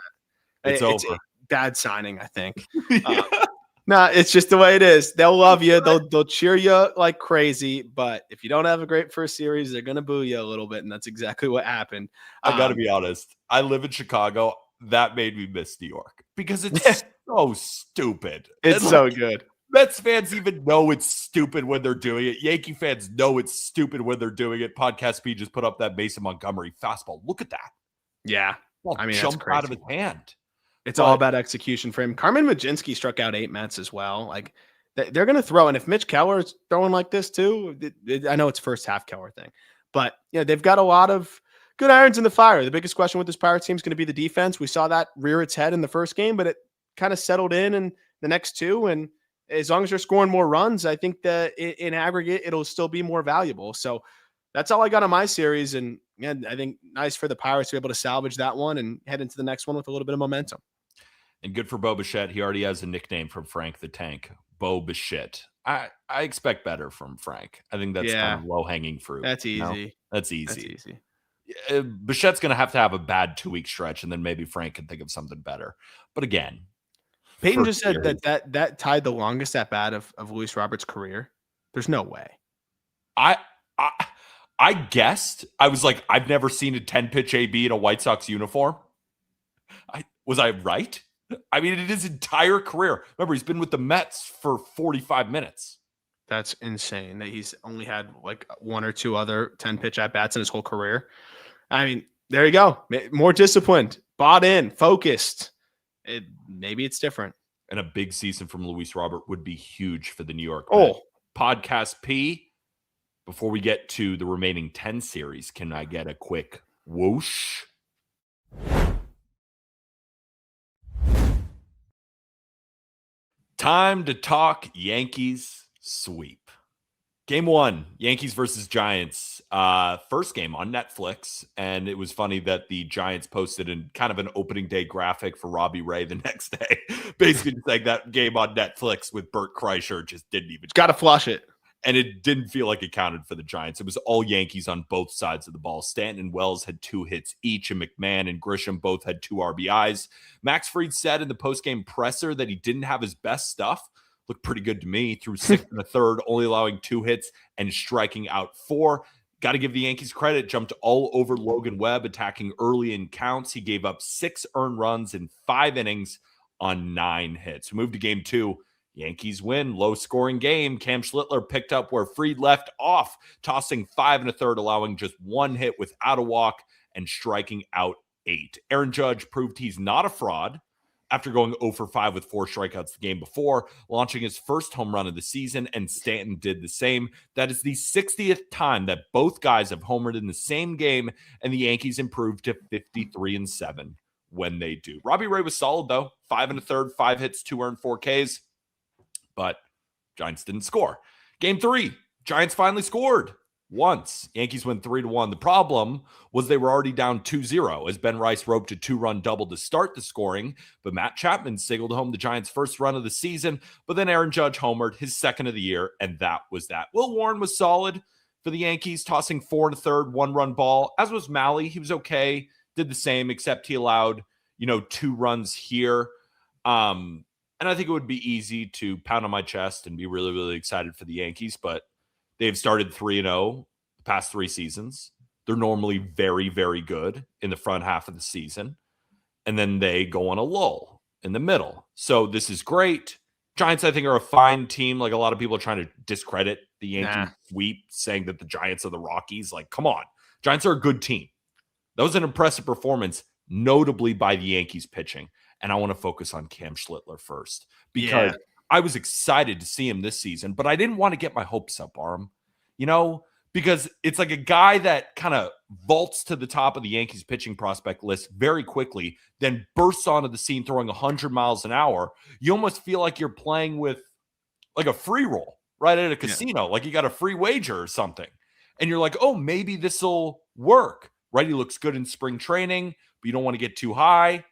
Than that. It's over. A bad signing, I think. Nah, it's just the way it is. They'll love you. They'll cheer you like crazy. But if you don't have a great first series, they're going to boo you a little bit. And that's exactly what happened. I got to be honest. I live in Chicago. That made me miss New York because it's so stupid. It's so good. Mets fans even know it's stupid when they're doing it. Yankee fans know it's stupid when they're doing it. Podcast P just put up that Mason Montgomery fastball. Look at that. Yeah. I mean, jumped out of his hand. It's all about execution for him. Carmen Mlodzinski struck out 8 Mets as well. Like they're going to throw. And if Mitch Keller is throwing like this too, I know it's first half Keller thing, but they've got a lot of good irons in the fire. The biggest question with this Pirates team is going to be the defense. We saw that rear its head in the first game, but it kind of settled in the next 2. And as long as they're scoring more runs, I think that in aggregate, it'll still be more valuable. So that's all I got on my series. And I think nice for the Pirates to be able to salvage that one and head into the next one with a little bit of momentum. And good for Bo Bichette. He already has a nickname from Frank the Tank, Bo Bichette. I expect better from Frank. I think that's kind of low-hanging fruit. That's easy. You know? That's easy. That's easy. Bichette's going to have a bad 2-week stretch, and then maybe Frank can think of something better. But again, Peyton just said that tied the longest at bat of Luis Roberts' career. There's no way. I guessed. I was like, I've never seen a 10-pitch AB in a White Sox uniform. Was I right? I mean, in his entire career. Remember, he's been with the Mets for 45 minutes. That's insane that he's only had like one or two other 10-pitch at-bats in his whole career. I mean, there you go. More disciplined, bought in, focused. Maybe it's different. And a big season from Luis Robert would be huge for the New York Mets. Podcast P. Before we get to the remaining 10 series, can I get a quick whoosh? Time to talk Yankees sweep. Game 1, Yankees versus Giants. First game on Netflix. And it was funny that the Giants posted in kind of an opening day graphic for Robbie Ray the next day. Basically saying that game on Netflix with Bert Kreischer just didn't even. Got to flush it. And it didn't feel like it counted for the Giants. It was all Yankees on both sides of the ball. Stanton and Wells had 2 hits each, and McMahon and Grisham both had 2 RBIs. Max Fried said in the postgame presser that he didn't have his best stuff. Looked pretty good to me. Through 6 1/3, only allowing 2 hits and striking out 4. Got to give the Yankees credit. Jumped all over Logan Webb, attacking early in counts. He gave up 6 earned runs in 5 innings on 9 hits. We moved to game 2. Yankees win, low-scoring game. Cam Schlittler picked up where Fried left off, tossing 5 1/3, allowing just 1 hit without a walk and striking out 8. Aaron Judge proved he's not a fraud after going 0 for 5 with 4 strikeouts the game before, launching his first home run of the season, and Stanton did the same. That is the 60th time that both guys have homered in the same game, and the Yankees improved to 53-7 when they do. Robbie Ray was solid, though. 5 1/3, 5 hits, 2 earned, 4 Ks. But Giants didn't score. Game 3, Giants finally scored once. Yankees win 3-1. The problem was they were already down 2-0 as Ben Rice roped a 2-run double to start the scoring, but Matt Chapman singled home the Giants' first run of the season, but then Aaron Judge homered, his second of the year, and that was that. Will Warren was solid for the Yankees, tossing 4 1/3, 1-run ball, as was Malley. He was okay, did the same, except he allowed, 2 runs here. And I think it would be easy to pound on my chest and be really, really excited for the Yankees, but they've started 3-0 the past 3 seasons. They're normally very, very good in the front half of the season, and then they go on a lull in the middle. So this is great. Giants, I think, are a fine team. Like, a lot of people are trying to discredit the Yankees sweep, saying that the Giants are the Rockies. Like, come on. Giants are a good team. That was an impressive performance, notably by the Yankees pitching. And I want to focus on Cam Schlittler first because I was excited to see him this season, but I didn't want to get my hopes up, Arm, because it's like a guy that kind of vaults to the top of the Yankees pitching prospect list very quickly, then bursts onto the scene throwing 100 miles an hour. You almost feel like you're playing with like a free roll right at a casino, like you got a free wager or something. And you're like, oh, maybe this will work, right? He looks good in spring training, but you don't want to get too high.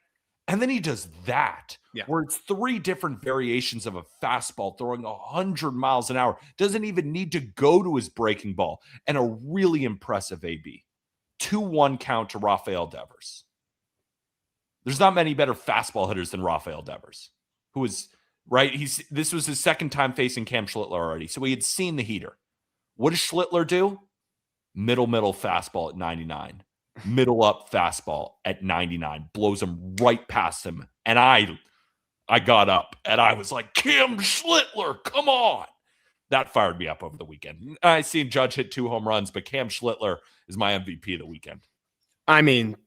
And then he does that, where it's 3 different variations of a fastball throwing 100 miles an hour. Doesn't even need to go to his breaking ball. And a really impressive AB. 2-1 count to Rafael Devers. There's not many better fastball hitters than Rafael Devers, who was, right? This was his second time facing Cam Schlittler already. So he had seen the heater. What does Schlittler do? Middle fastball at 99. Middle up fastball at 99, blows him right past him. And I got up and I was like, Cam Schlittler, come on. That fired me up over the weekend. I seen Judge hit 2 home runs, but Cam Schlittler is my MVP of the weekend. I mean,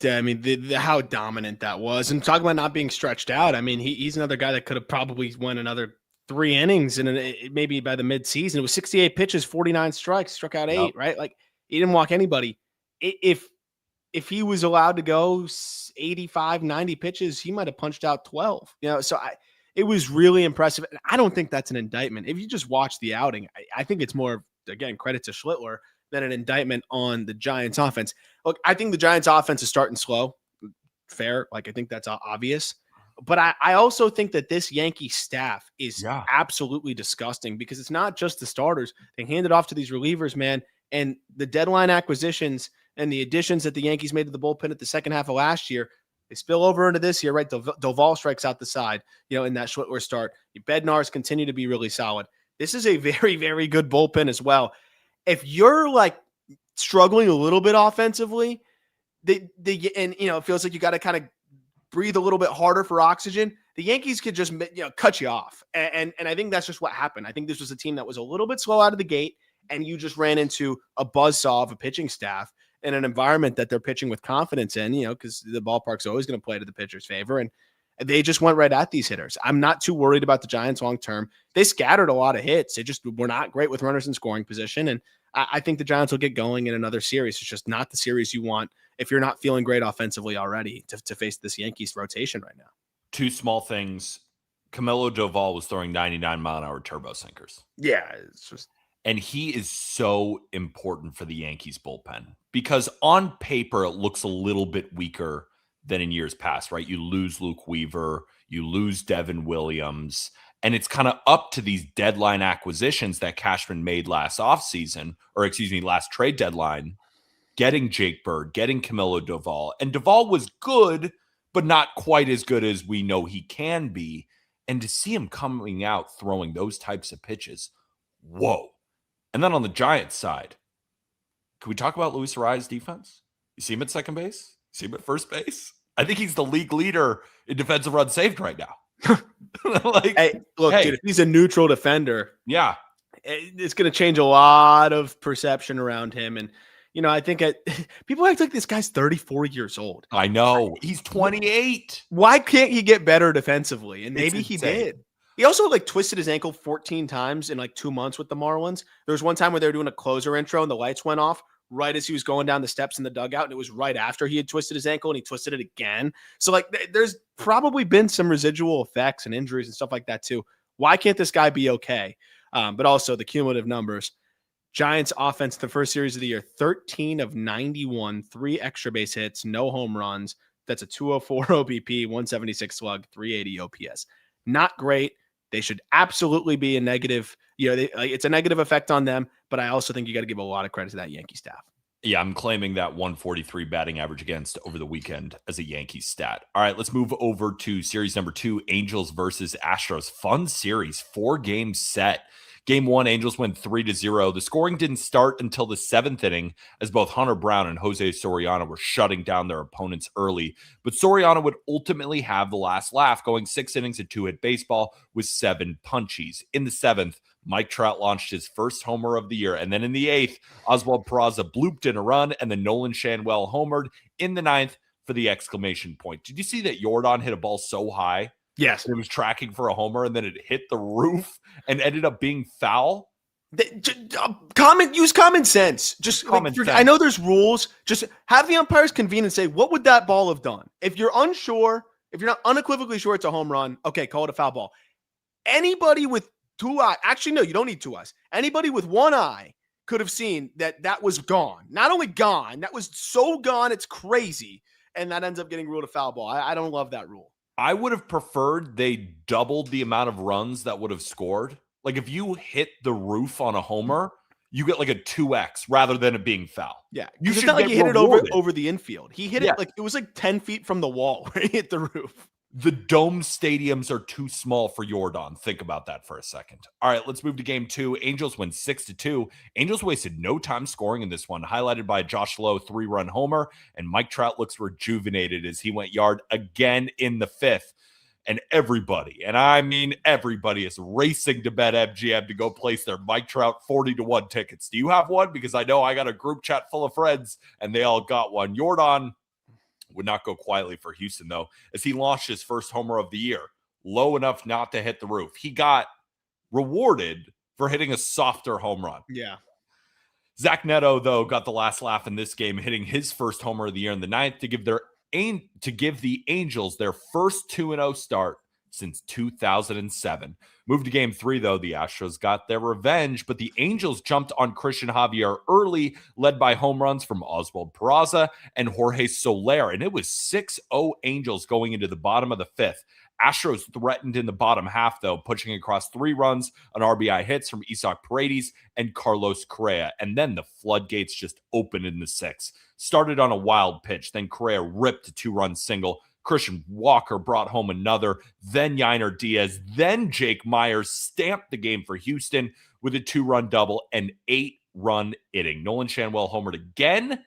how dominant that was. And talking about not being stretched out, I mean, he's another guy that could have probably won another 3 innings and maybe by the midseason. It was 68 pitches, 49 strikes, struck out 8, right? Like, he didn't walk anybody. If he was allowed to go 85, 90 pitches, he might have punched out 12. So it was really impressive. And I don't think that's an indictment. If you just watch the outing, I think it's more, again, credit to Schlittler than an indictment on the Giants offense. Look, I think the Giants offense is starting slow. Fair. Like, I think that's obvious. But I also think that this Yankee staff is Yeah. absolutely disgusting because it's not just the starters. They hand it off to these relievers, man. And the deadline acquisitions and the additions that the Yankees made to the bullpen at the second half of last year, they spill over into this year, right? Doval strikes out the side, in that Schwittler start. Bednar's continue to be really solid. This is a very, very good bullpen as well. If you're like struggling a little bit offensively, it feels like you got to kind of breathe a little bit harder for oxygen, the Yankees could just cut you off. And I think that's just what happened. I think this was a team that was a little bit slow out of the gate, and you just ran into a buzzsaw of a pitching staff in an environment that they're pitching with confidence in, because the ballpark's always going to play to the pitcher's favor. And they just went right at these hitters. I'm not too worried about the Giants long term. They scattered a lot of hits. They just were not great with runners in scoring position. And I think the Giants will get going in another series. It's just not the series you want if you're not feeling great offensively already to face this Yankees rotation right now. Two small things. Camilo Doval was throwing 99-mile-an-hour turbo sinkers. Yeah, it's just... And he is so important for the Yankees bullpen because on paper, it looks a little bit weaker than in years past, right? You lose Luke Weaver, you lose Devin Williams, and it's kind of up to these deadline acquisitions that Cashman made last trade deadline, getting Jake Bird, getting Camilo Doval. And Doval was good, but not quite as good as we know he can be. And to see him coming out throwing those types of pitches, whoa. And then on the Giants side, can we talk about Luis Ariza's defense? You see him at second base? You see him at first base? I think he's the league leader in defensive runs saved right now. Dude, if he's a neutral defender, yeah, it's going to change a lot of perception around him. And, I think people act like this guy's 34 years old. I know. He's 28. Why can't he get better defensively? And maybe he did. He also twisted his ankle 14 times in 2 months with the Marlins. There was one time where they were doing a closer intro and the lights went off right as he was going down the steps in the dugout. And it was right after he had twisted his ankle and he twisted it again. So there's probably been some residual effects and injuries and stuff like that too. Why can't this guy be okay? But also the cumulative numbers. Giants offense, the first series of the year, 13 of 91, 3 extra base hits, no home runs. That's a 204 OBP, 176 slug, 380 OPS. Not great. They should absolutely be a negative. It's a negative effect on them, but I also think you got to give a lot of credit to that Yankee staff. Yeah, I'm claiming that 143 batting average against over the weekend as a Yankees stat. All right, let's move over to series number 2, Angels versus Astros. Fun series, 4-game set. Game 1, Angels win 3-0. The scoring didn't start until the 7th inning as both Hunter Brown and Jose Soriano were shutting down their opponents early. But Soriano would ultimately have the last laugh, going 6 innings of 2-hit baseball with 7 punchies. In the 7th, Mike Trout launched his first homer of the year. And then in the 8th, Oswald Peraza blooped in a run, and then Nolan Shanwell homered in the 9th for the exclamation point. Did you see that Jordan hit a ball so high? Yes. It was tracking for a homer, and then it hit the roof and ended up being foul. Use common sense. Sense. I know there's rules. Just have the umpires convene and say, what would that ball have done? If you're unsure, if you're not unequivocally sure it's a home run, okay, call it a foul ball. Anybody with 2 eyes, actually, no, you don't need 2 eyes. Anybody with 1 eye could have seen that was gone. Not only gone, that was so gone, it's crazy. And that ends up getting ruled a foul ball. I don't love that rule. I would have preferred they doubled the amount of runs that would have scored. If you hit the roof on a homer, you get a 2x rather than it being foul. Yeah. It's not like he hit it over the infield. He hit it it was 10 feet from the wall where he hit the roof. The dome stadiums are too small for Jordan. Think about that for a second. All right, let's move to game 2. Angels win 6-2. Angels wasted no time scoring in this one, highlighted by a Josh Lowe 3-run homer, and Mike Trout looks rejuvenated as he went yard again in the 5th. And everybody, and I mean everybody, is racing to BetMGM to go place their Mike Trout 40-1 tickets. Do you have one? Because I know I got a group chat full of friends, and they all got one. Jordan would not go quietly for Houston, though, as he launched his first homer of the year, low enough not to hit the roof. He got rewarded for hitting a softer home run. Yeah. Zach Neto, though, got the last laugh in this game, hitting his first homer of the year in the 9th to give the Angels their first 2-0 start since 2007. Moved to game 3, though. The Astros got their revenge, but the Angels jumped on Christian Javier early, led by home runs from Oswald Peraza and Jorge Soler, and it was 6-0 Angels going into the bottom of the 5th. Astros threatened in the bottom half, though, pushing across 3 runs on RBI hits from Isaac Paredes and Carlos Correa. And then the floodgates just opened in the 6th. Started on a wild pitch. Then Correa ripped a 2-run single. Christian Walker brought home another. Then Yainer Diaz. Then Jake Myers stamped the game for Houston with a 2-run double and 8-run inning. Nolan Shanwell homered again,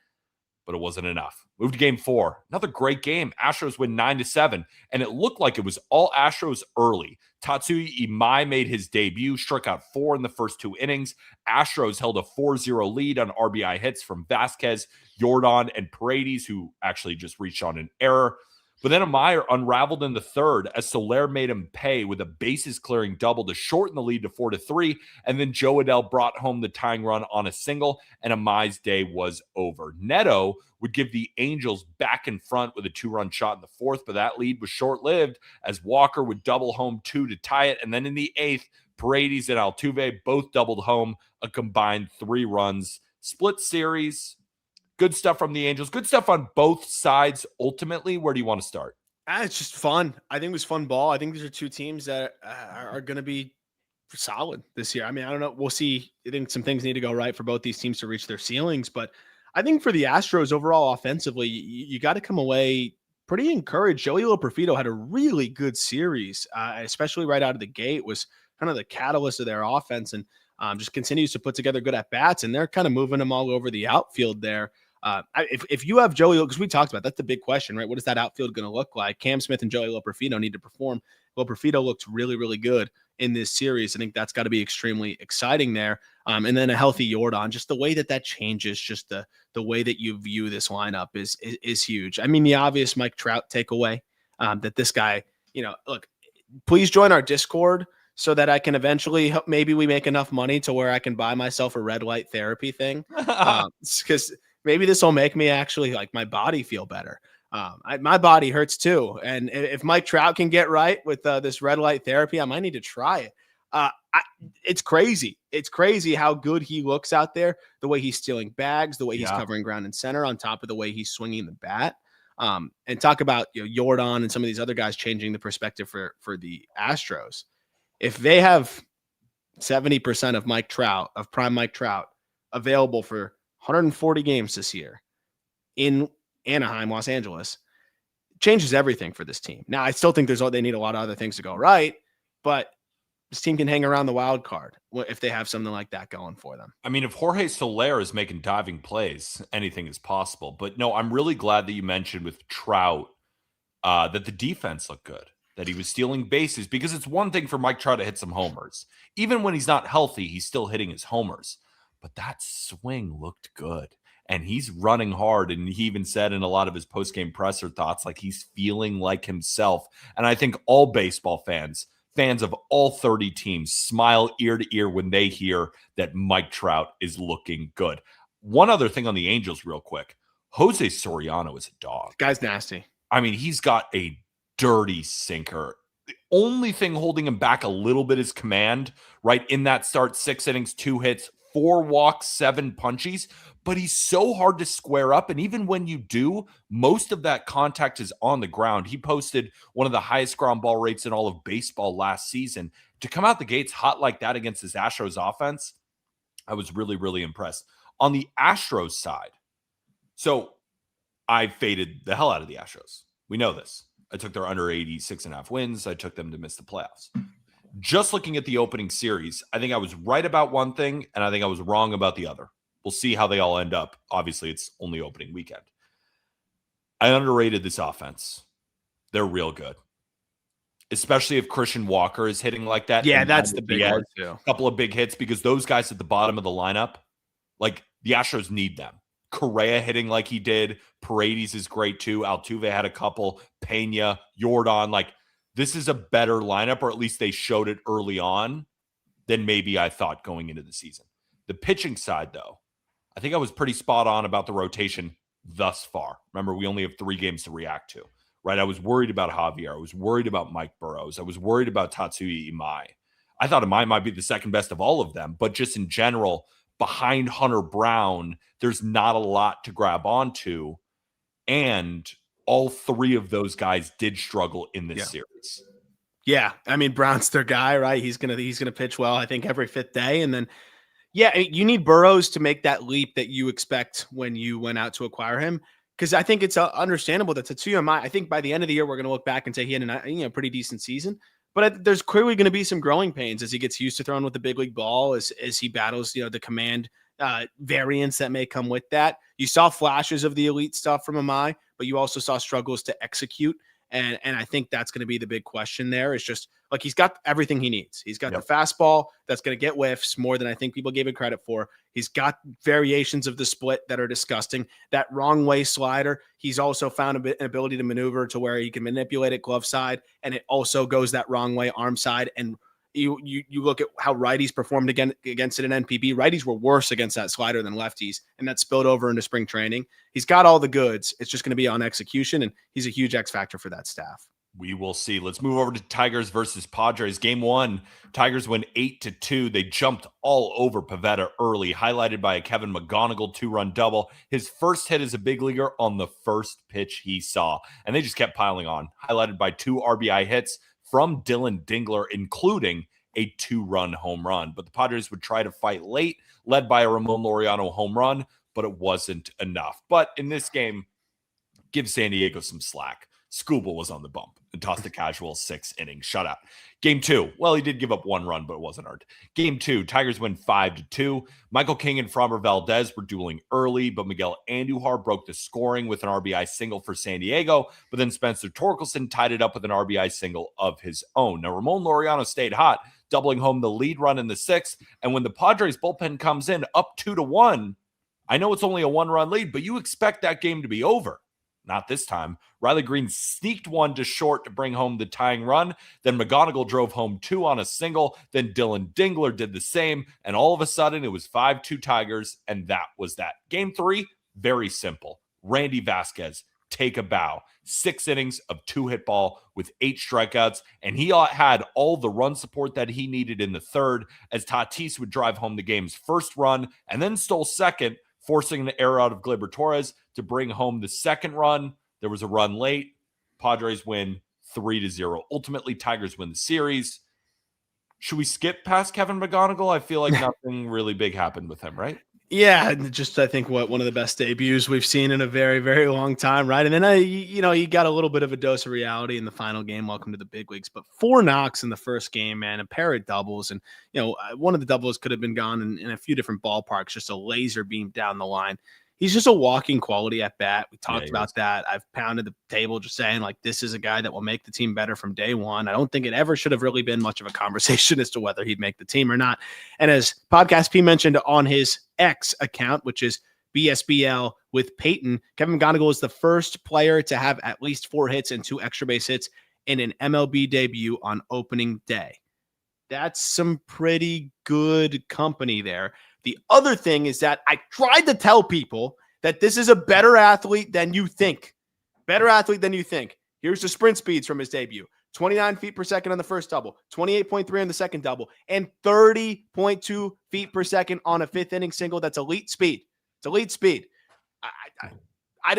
but it wasn't enough. Moved to game 4. Another great game. Astros win 9-7, and it looked like it was all Astros early. Tatsuya Imai made his debut, struck out 4 in the first 2 innings. Astros held a 4-0 lead on RBI hits from Vasquez, Jordan, and Paredes, who actually just reached on an error. But then Amaya unraveled in the 3rd as Soler made him pay with a bases-clearing double to shorten the lead to 4-3, and then Joe Adell brought home the tying run on a single, and Amaya's day was over. Neto would give the Angels back in front with a 2-run shot in the 4th, but that lead was short-lived as Walker would double home 2 to tie it, and then in the 8th, Paredes and Altuve both doubled home a combined 3 runs. Split series. Good stuff from the Angels. Good stuff on both sides. Ultimately, where do you want to start? It's just fun. I think it was fun ball. I think these are 2 teams that are going to be solid this year. I mean, I don't know. We'll see. I think some things need to go right for both these teams to reach their ceilings. But I think for the Astros overall offensively, you got to come away pretty encouraged. Joey Loperfido had a really good series, especially right out of the gate, was kind of the catalyst of their offense, and just continues to put together good at-bats, and they're kind of moving them all over the outfield there. If you have Joey, because we talked about that's the big question, right? What is that outfield going to look like? Cam Smith and Joey Loperfido need to perform. Loperfido looked really, really good in this series. I think that's got to be extremely exciting there. And then a healthy Jordan, just the way that changes, just the way that you view this lineup is huge. I mean, the obvious Mike Trout takeaway that this guy, look, please join our Discord so that I can eventually, maybe we make enough money to where I can buy myself a red light therapy thing. Because maybe this will make me actually like my body feel better. My body hurts too. And if Mike Trout can get right with this red light therapy, I might need to try it. It's crazy. It's crazy how good he looks out there, the way he's stealing bags, the way he's covering ground and center, on top of the way he's swinging the bat. And talk about Jordan and some of these other guys changing the perspective for the Astros. If they have 70% of Mike Trout, of prime Mike Trout, available for 140 games this year in Anaheim, Los Angeles, changes everything for this team. Now, I still think they need a lot of other things to go right, but this team can hang around the wild card if they have something like that going for them. I mean, if Jorge Soler is making diving plays, anything is possible. But no, I'm really glad that you mentioned with Trout that the defense looked good, that he was stealing bases, because it's one thing for Mike Trout to hit some homers. Even when he's not healthy, he's still hitting his homers. But that swing looked good, and he's running hard. And he even said in a lot of his post-game presser thoughts, like he's feeling like himself. And I think all baseball fans of all 30 teams, smile ear to ear when they hear that Mike Trout is looking good. One other thing on the Angels real quick. Jose Soriano is a dog. Guy's nasty. I mean, he's got a dirty sinker. The only thing holding him back a little bit is command, right? In that start, 6 innings, 2 hits, 4 walks, 7 punchies, but he's so hard to square up. And even when you do, most of that contact is on the ground. He posted one of the highest ground ball rates in all of baseball last season. To come out the gates hot like that against this Astros offense, I was really, really impressed. On the Astros side, so I faded the hell out of the Astros. We know this. I took their under 86.5 wins. I took them to miss the playoffs. Just looking at the opening series, I think I was right about one thing, and I think I was wrong about the other. We'll see how they all end up. Obviously, it's only opening weekend. I underrated this offense. They're real good, especially if Christian Walker is hitting like that. Yeah, that's the big one, too. A couple of big hits, because those guys at the bottom of the lineup, like the Astros need them. Correa hitting like he did. Paredes is great, too. Altuve had a couple. Pena, Jordan, like, this is a better lineup, or at least they showed it early on, than maybe I thought going into the season. The pitching side, though, I think I was pretty spot on about the rotation thus far. Remember, we only have 3 games to react to, right? I was worried about Javier. I was worried about Mike Burrows. I was worried about Tatsuya Imai. I thought Imai might be the second best of all of them, but just in general, behind Hunter Brown, there's not a lot to grab onto, and all 3 of those guys did struggle in this series. Yeah, I mean Brown's their guy, right? He's gonna pitch well, I think, every fifth day, and then yeah, you need Burrows to make that leap that you expect when you went out to acquire him. Because I think it's understandable that Tetsuya I think by the end of the year we're going to look back and say he had a pretty decent season. But there's clearly going to be some growing pains as he gets used to throwing with the big league ball, as he battles the command variants that may come with that. You saw flashes of the elite stuff from Amai, but you also saw struggles to execute. And I think that's going to be the big question there. It's just like he's got everything he needs. He's got the fastball that's going to get whiffs more than I think people gave it credit for. He's got variations of the split that are disgusting. That wrong way slider, he's also found an ability to maneuver to where he can manipulate it glove side, and it also goes that wrong way arm side. And you look at how righties performed against it in NPB. Righties were worse against that slider than lefties, and that spilled over into spring training. He's got all the goods. It's just going to be on execution, and he's a huge X factor for that staff. We will see. Let's move over to Tigers versus Padres. Game 1, Tigers win 8-2. They jumped all over Pivetta early, highlighted by a Kevin McGonigle 2-run double. His first hit as a big leaguer on the first pitch he saw. And they just kept piling on, highlighted by 2 RBI hits from Dylan Dingler, including a 2-run home run. But the Padres would try to fight late, led by a Ramon Laureano home run, but it wasn't enough. But in this game, give San Diego some slack. Skubal was on the bump and tossed a casual 6-inning shutout. Game 2, well, he did give up 1 run, but it wasn't earned. Game 2, Tigers win 5-2. Michael King and Framber Valdez were dueling early, but Miguel Andujar broke the scoring with an RBI single for San Diego, but then Spencer Torkelson tied it up with an RBI single of his own. Now, Ramon Laureano stayed hot, doubling home the lead run in the 6th, and when the Padres bullpen comes in up 2-1, I know it's only a 1-run lead, but you expect that game to be over. Not this time. Riley Green sneaked one to short to bring home the tying run. Then McGonigle drove home 2 on a single. Then Dylan Dingler did the same. And all of a sudden, it was 5-2 Tigers, and that was that. Game 3, very simple. Randy Vasquez, take a bow. 6 innings of 2-hit ball with 8 strikeouts, and he had all the run support that he needed in the 3rd as Tatis would drive home the game's first run and then stole second, forcing the error out of Gleyber Torres to bring home the 2nd run. There was a run late. Padres win 3-0. Ultimately, Tigers win the series. Should we skip past Kevin McGonigle? I feel like nothing really big happened with him, right? Yeah, just I think one of the best debuts we've seen in a very, very long time, right? And then he got a little bit of a dose of reality in the final game. Welcome to the big leagues. But 4 knocks in the first game, man, a pair of doubles, and one of the doubles could have been gone in a few different ballparks. Just a laser beam down the line. He's just a walking quality at bat. We talked about that. I've pounded the table just saying, like, this is a guy that will make the team better from day one. I don't think it ever should have really been much of a conversation as to whether he'd make the team or not. And as Podcast P mentioned on his X account, which is BSBL with Peyton, Kevin McGonigle is the first player to have at least 4 hits and 2 extra base hits in an MLB debut on opening day. That's some pretty good company there. The other thing is that I tried to tell people that this is a better athlete than you think. Better athlete than you think. Here's the sprint speeds from his debut. 29 feet per second on the first double, 28.3 on the second double, and 30.2 feet per second on a 5th inning single. That's elite speed. It's elite speed. I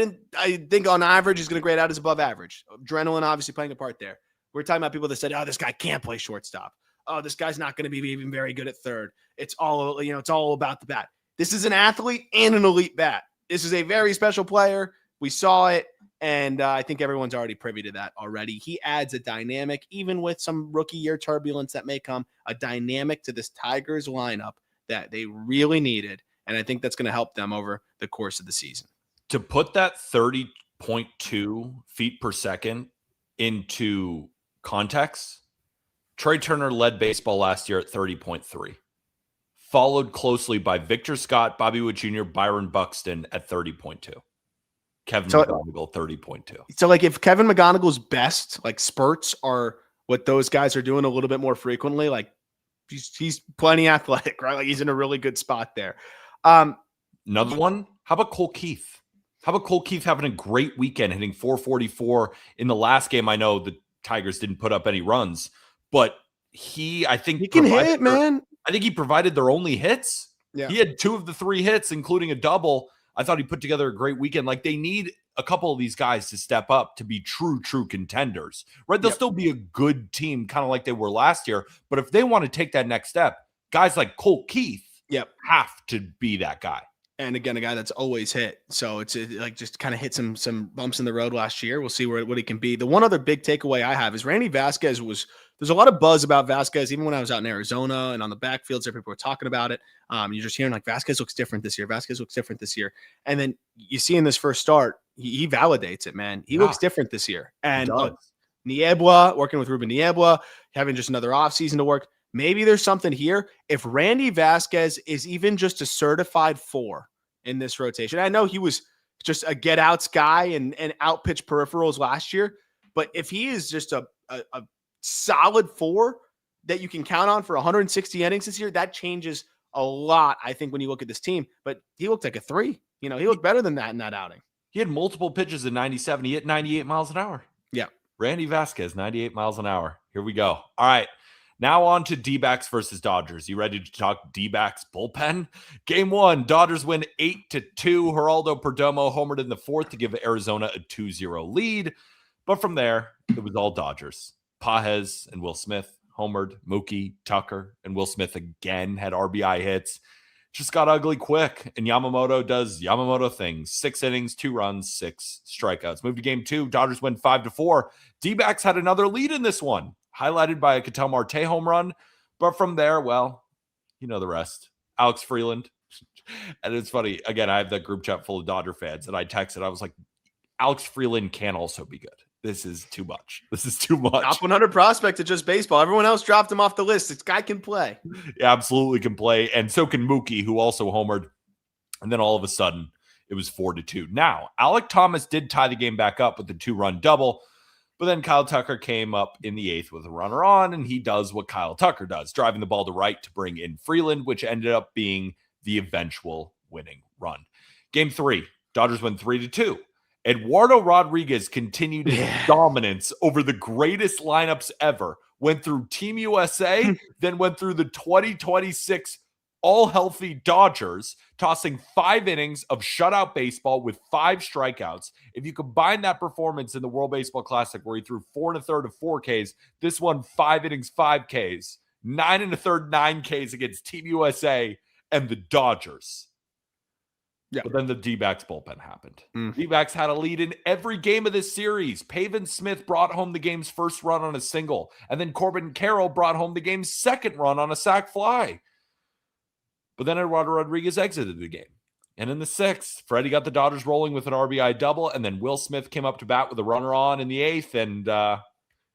think on average he's going to grade out as above average. Adrenaline obviously playing a part there. We're talking about people that said, oh, this guy can't play shortstop. Oh, this guy's not going to be even very good at third. It's all, it's all about the bat. This is an athlete and an elite bat. This is a very special player. We saw it, and I think everyone's already privy to that already. He adds a dynamic, even with some rookie year turbulence that may come, a dynamic to this Tigers lineup that they really needed, and I think that's going to help them over the course of the season. To put that 30.2 feet per second into context, Trey Turner led baseball last year at 30.3, followed closely by Victor Scott, Bobby Wood Jr., Byron Buxton at 30.2. Kevin McGonigle, 30.2. So, like, if Kevin McGonigle's best, like, spurts are what those guys are doing a little bit more frequently, like, he's plenty athletic, right? Like, he's in a really good spot there. Another one, how about Cole Keith? How about Cole Keith having a great weekend, hitting 444 in the last game? I know the Tigers didn't put up any runs, but I think he can hit, man. I think he provided their only hits. Yeah. He had 2 of the 3 hits, including a double. I thought he put together a great weekend. Like, they need a couple of these guys to step up to be true contenders, right? They'll still be a good team, kind of like they were last year. But if they want to take that next step, guys like Colt Keith have to be that guy. And again, a guy that's always hit. So it's like just kind of hit some bumps in the road last year. We'll see what he can be. The one other big takeaway I have is Randy Vasquez there's a lot of buzz about Vasquez, even when I was out in Arizona and on the backfields, people were talking about it. You're just hearing like Vasquez looks different this year. Vasquez looks different this year. And then you see in this first start, he validates it, man. He looks different this year. And Niebla, working with Ruben Niebla, having just another offseason to work. Maybe there's something here. If Randy Vasquez is even just a certified 4 in this rotation, I know he was just a get outs guy and out pitch peripherals last year, but if he is just a solid 4 that you can count on for 160 innings this year, that changes a lot, I think, when you look at this team. But he looked like a 3. He looked better than that in that outing. He had multiple pitches in 97. He hit 98 miles an hour. Yeah. Randy Vasquez, 98 miles an hour. Here we go. All right. Now on to Dbacks versus Dodgers. You ready to talk Dbacks bullpen? Game 1, Dodgers win 8-2. Geraldo Perdomo homered in the 4th to give Arizona a 2-0 lead. But from there, it was all Dodgers. Pages and Will Smith homered. Mookie, Tucker, and Will Smith again had RBI hits. Just got ugly quick. And Yamamoto does Yamamoto things. 6 innings, 2 runs, 6 strikeouts. Move to game 2. Dodgers win 5-4. Dbacks had another lead in this one, highlighted by a Ketel Marte home run. But from there, well, you know the rest. Alex Freeland. And it's funny. Again, I have that group chat full of Dodger fans, and I texted. I was like, Alex Freeland can also be good. This is too much. This is too much. Top 100 prospect of just baseball. Everyone else dropped him off the list. This guy can play. Yeah, absolutely can play. And so can Mookie, who also homered. And then all of a sudden, it was 4-2. Now, Alec Thomas did tie the game back up with the 2-run double. But then Kyle Tucker came up in the 8th with a runner on, and he does what Kyle Tucker does, driving the ball to right to bring in Freeland, which ended up being the eventual winning run. Game 3, Dodgers win 3-2. Eduardo Rodriguez continued his dominance over the greatest lineups ever. Went through Team USA, then went through the 2026 all-healthy Dodgers, tossing 5 innings of shutout baseball with 5 strikeouts. If you combine that performance in the World Baseball Classic, where he threw 4 1/3 of 4 Ks, this one 5 innings, 5 Ks, 9 1/3, 9 Ks against Team USA and the Dodgers. Yeah. But then the D-backs bullpen happened. D-backs had a lead in every game of this series. Pavin Smith brought home the game's first run on a single, and then Corbin Carroll brought home the game's second run on a sac fly. But then Eduardo Rodriguez exited the game. And in the 6th, Freddie got the Dodgers rolling with an RBI double, and then Will Smith came up to bat with a runner on in the 8th and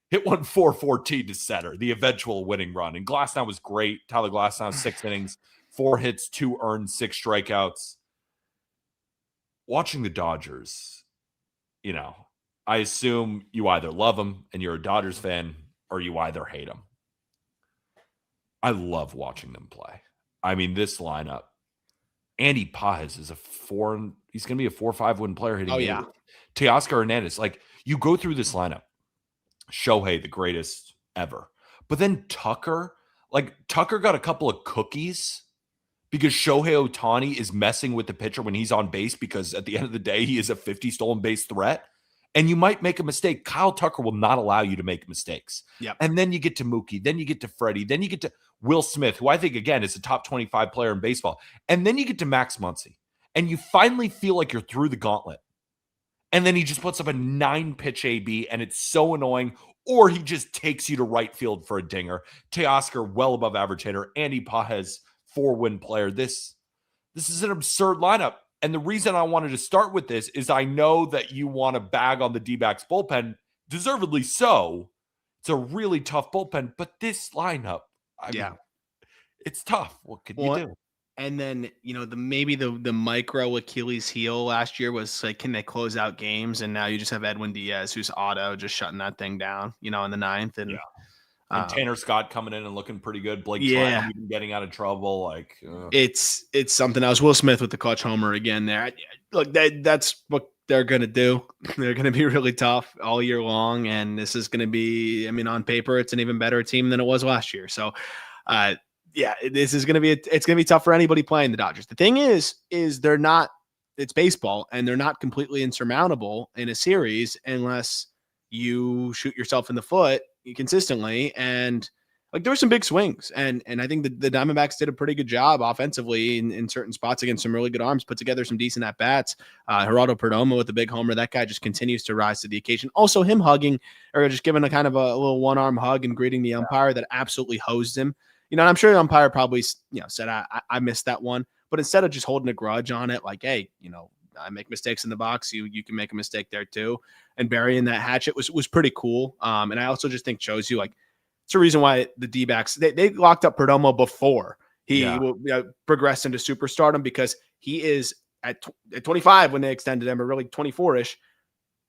hit one 4-14 to center, the eventual winning run. And Glasnow was great. Tyler Glasnow, 6 innings, 4 hits, 2 earned, 6 strikeouts. Watching the Dodgers, I assume you either love them and you're a Dodgers fan, or you either hate them. I love watching them play. I mean, this lineup, Andy Pages is he's going to be a 4-5 win player hitting. Oh, yeah. Teoscar Hernandez. Like, you go through this lineup, Shohei, the greatest ever. But then Tucker got a couple of cookies because Shohei Ohtani is messing with the pitcher when he's on base, because at the end of the day, he is a 50 stolen base threat. And you might make a mistake. Kyle Tucker will not allow you to make mistakes. Yep. And then you get to Mookie. Then you get to Freddie. Then you get to Will Smith, who I think, again, is a top 25 player in baseball. And then you get to Max Muncy. And you finally feel like you're through the gauntlet. And then he just puts up a 9-pitch AB, and it's so annoying. Or he just takes you to right field for a dinger. Teoscar, well above average hitter. Andy Pages, 4-win player. This is an absurd lineup. And the reason I wanted to start with this is I know that you want to bag on the D-backs bullpen, deservedly so. It's a really tough bullpen, but this lineup, I mean, it's tough. What could you do? And then, maybe the micro Achilles heel last year was like, can they close out games? And now you just have Edwin Diaz, who's auto, just shutting that thing down, in the 9th. And Tanner Scott coming in and looking pretty good. Blake Tribe even getting out of trouble. It's something else. Will Smith with the clutch homer again there. Look, that's what they're going to do. They're going to be really tough all year long. And this is going to be, on paper, it's an even better team than it was last year. So, this is going to be, it's going to be tough for anybody playing the Dodgers. The thing is they're not it's baseball, and they're not completely insurmountable in a series unless you shoot yourself in the foot consistently. And like there were some big swings, and I think the Diamondbacks did a pretty good job offensively in certain spots against some really good arms, put together some decent at bats. Geraldo Perdomo with the big homer, that guy just continues to rise to the occasion. Also, him hugging or just giving a kind of a little one arm hug and greeting the umpire that absolutely hosed him. And I'm sure the umpire probably said I missed that one, but instead of just holding a grudge on it, like, hey, I make mistakes in the box, you can make a mistake there too, and burying that hatchet was pretty cool. And I also just think shows you like it's a reason why the D-backs they locked up Perdomo before he progressed into superstardom, because he is at 25 when they extended him, or really 24-ish.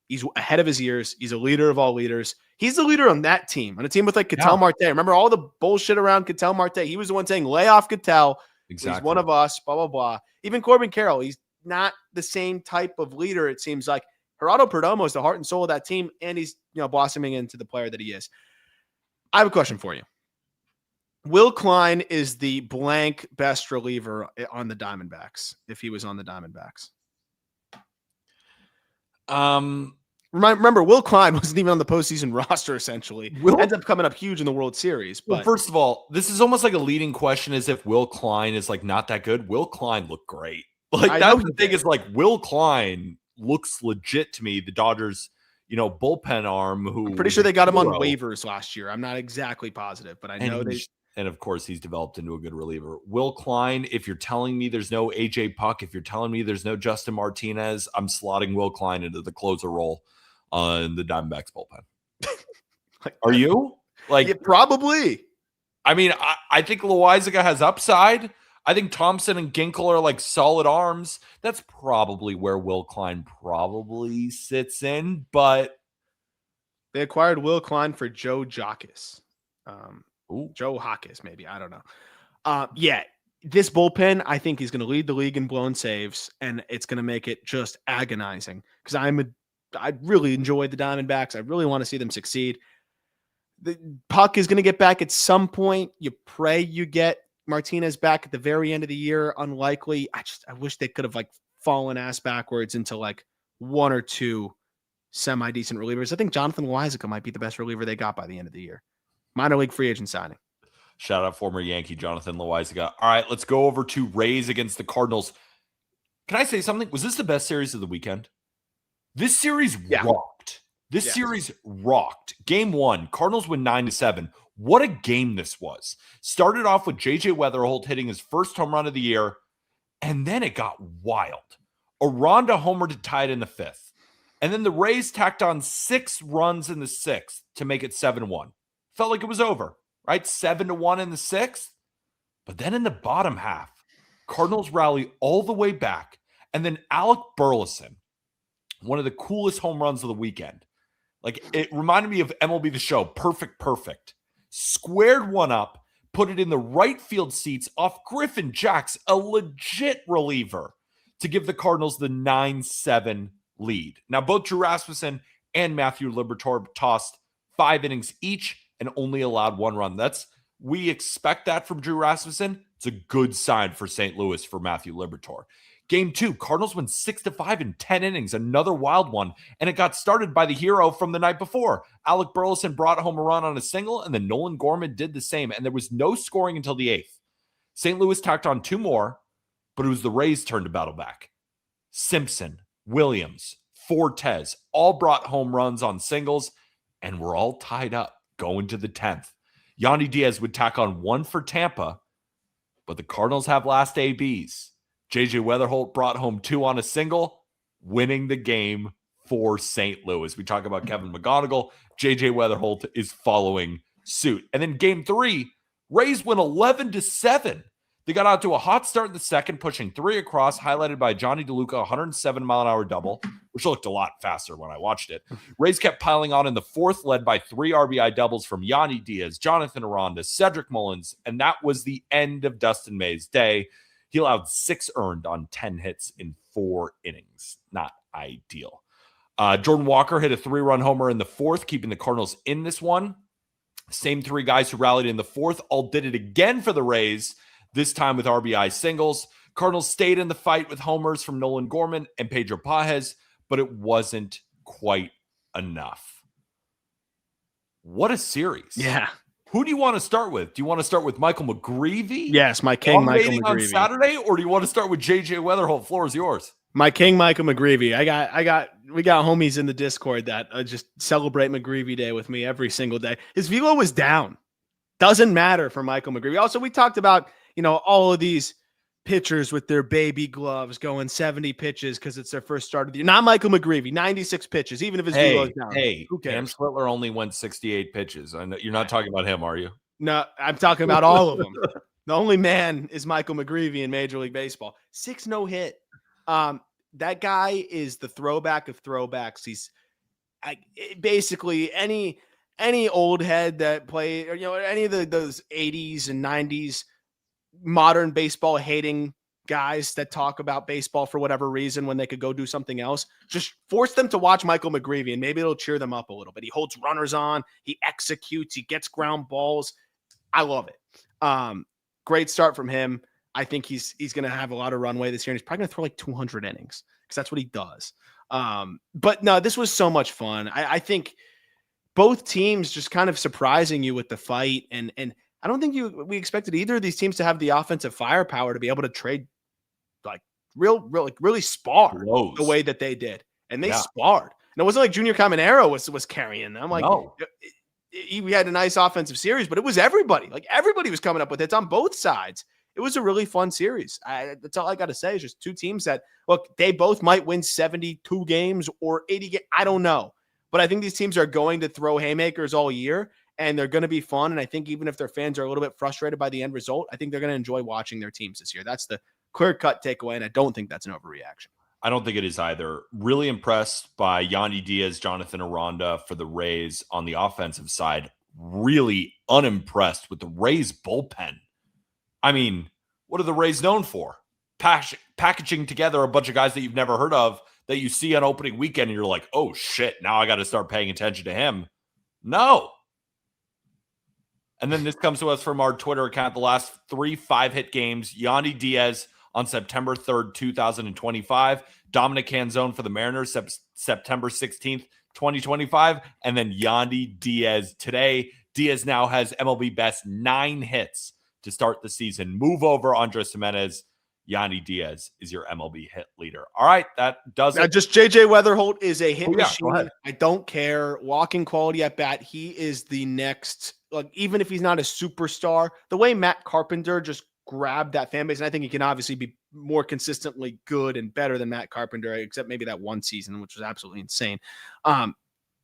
He's ahead of his years. He's a leader of all leaders. He's the leader on that team, on a team with like Ketel Marte. Remember all the bullshit around Ketel Marte? He was the one saying, lay off Ketel. Exactly. He's one of us, blah, blah, blah. Even Corbin Carroll, he's not the same type of leader, it seems like. Geraldo Perdomo is the heart and soul of that team, and he's blossoming into the player that he is. I have a question for you. Will Klein is the blank best reliever on the Diamondbacks if he was on the Diamondbacks. Remember, Will Klein wasn't even on the postseason roster, essentially. Ends up coming up huge in the World Series. But first of all, this is almost like a leading question, as if Will Klein is like not that good. Will Klein looked great. Like that's the thing, is like Will Klein looks legit to me. The Dodgers, bullpen arm, who I'm pretty sure they got him on waivers last year. I'm not exactly positive, but I know and of course he's developed into a good reliever. Will Klein, if you're telling me there's no AJ Puck, if you're telling me there's no Justin Martinez, I'm slotting Will Klein into the closer role on the Diamondbacks bullpen. Are you? Probably. I mean, I think Loaizaga has upside. I think Thompson and Ginkel are like solid arms. That's probably where Will Klein probably sits in, but they acquired Will Klein for Joe Jockus. Joe Hawkins, maybe. I don't know. This bullpen, I think, is going to lead the league in blown saves, and it's going to make it just agonizing, because I really enjoy the Diamondbacks. I really want to see them succeed. The Puck is going to get back at some point. You pray you get Martinez back at the very end of the year. Unlikely. I wish they could have fallen ass backwards into one or two semi-decent relievers. I think Jonathan Loaizaga might be the best reliever they got by the end of the year. Minor league free agent signing. Shout out former Yankee Jonathan Loaizaga. All right, let's go over to Rays against the Cardinals. Can I say something? Was this the best series of the weekend? This series rocked. Series rocked. Game 1, Cardinals win 9-7. What a game this was. Started off with J.J. Wetherholt hitting his first home run of the year, and then it got wild. Aranda homer to tie it in the 5th. And then the Rays tacked on 6 runs in the 6th to make it 7-1. Felt like it was over, right? 7-1 in the 6th. But then in the bottom half, Cardinals rally all the way back. And then Alec Burleson, one of the coolest home runs of the weekend. It reminded me of MLB The Show. Perfect. Squared one up, put it in the right field seats off Griffin Jax, a legit reliever, to give the Cardinals the 9-7 lead. Now, both Drew Rasmussen and Matthew Liberatore tossed 5 innings each and only allowed 1 run. We expect that from Drew Rasmussen. It's a good sign for St. Louis for Matthew Liberatore. Game 2, Cardinals win 6-5 in 10 innings, another wild one, and it got started by the hero from the night before. Alec Burleson brought home a run on a single, and then Nolan Gorman did the same, and there was no scoring until the 8th. St. Louis tacked on 2 more, but it was the Rays' turn to battle back. Simpson, Williams, Fortes all brought home runs on singles, and we're all tied up going to the 10th. Yandy Diaz would tack on 1 for Tampa, but the Cardinals have last ABs. J.J. Wetherholt brought home 2 on a single, winning the game for St. Louis. We talk about Kevin McGonigle. J.J. Wetherholt is following suit. And then game 3, Rays win 11-7. They got out to a hot start in the second, pushing 3 across, highlighted by Johnny DeLuca, 107-mile-an-hour double, which looked a lot faster when I watched it. Rays kept piling on in the 4th, led by 3 RBI doubles from Yandy Diaz, Jonathan Aranda, Cedric Mullins, and that was the end of Dustin May's day. He allowed 6 earned on 10 hits in 4 innings. Not ideal. Jordan Walker hit a 3-run homer in the 4th, keeping the Cardinals in this one. Same 3 guys who rallied in the 4th all did it again for the Rays, this time with RBI singles. Cardinals stayed in the fight with homers from Nolan Gorman and Pedro Pajes, but it wasn't quite enough. What a series. Yeah. Who do you want to start with? Do you want to start with Michael McGreevy? Yes, my king, Michael McGreevy. On Saturday, or do you want to start with JJ Wetherholt? Floor is yours. My king, Michael McGreevy. We got homies in the Discord that just celebrate McGreevy Day with me every single day. His velo was down. Doesn't matter for Michael McGreevy. Also, we talked about, all of these pitchers with their baby gloves going 70 pitches because it's their first start of the year. Not Michael McGreevy, 96 pitches, even if his velo is down. Who cares? Cam Switler only went 68 pitches. I know you're not talking about him, are you? No, I'm talking about all of them. The only man is Michael McGreevy in Major League Baseball. 6 no-hit. That guy is the throwback of throwbacks. He's basically any old head that played, or any of those 80s and 90s modern baseball hating guys that talk about baseball for whatever reason when they could go do something else. Just force them to watch Michael McGreevy and maybe it'll cheer them up a little bit. He holds runners on, he executes, he gets ground balls. I love it. Great start from him. I think he's going to have a lot of runway this year, and he's probably going to throw like 200 innings because that's what he does. But no, this was so much fun. I think both teams just kind of surprising you with the fight, and I don't think we expected either of these teams to have the offensive firepower to be able to trade like really spar the way that they did, and they sparred. And it wasn't like Junior Caminero was carrying them. Like no. We had a nice offensive series, but it was everybody. Like everybody was coming up with hits on both sides. It was a really fun series. That's all I got to say is just two teams that, look, they both might win 72 games or 80 games. I don't know. But I think these teams are going to throw haymakers all year, and they're going to be fun. And I think even if their fans are a little bit frustrated by the end result, I think they're going to enjoy watching their teams this year. That's the clear-cut takeaway, and I don't think that's an overreaction. I don't think it is either. Really impressed by Yandy Diaz, Jonathan Aranda for the Rays on the offensive side. Really unimpressed with the Rays bullpen. I mean, what are the Rays known for? Packaging together a bunch of guys that you've never heard of that you see on opening weekend and you're like, oh shit, now I got to start paying attention to him. No. And then this comes to us from our Twitter account. The last 3 5-hit games, Yandy Diaz on September 3rd, 2025. Dominic Canzone for the Mariners, September 16th, 2025. And then Yandy Diaz today. Diaz now has MLB best 9 hits to start the season. Move over Andres Gimenez. Yandy Diaz is your MLB hit leader. All right, that does it. Just JJ Wetherholt is a hit machine. I don't care. Walking quality at bat. He is the next, like, even if he's not a superstar, the way Matt Carpenter just grabbed that fan base, and I think he can obviously be more consistently good and better than Matt Carpenter, except maybe that one season, which was absolutely insane. JJ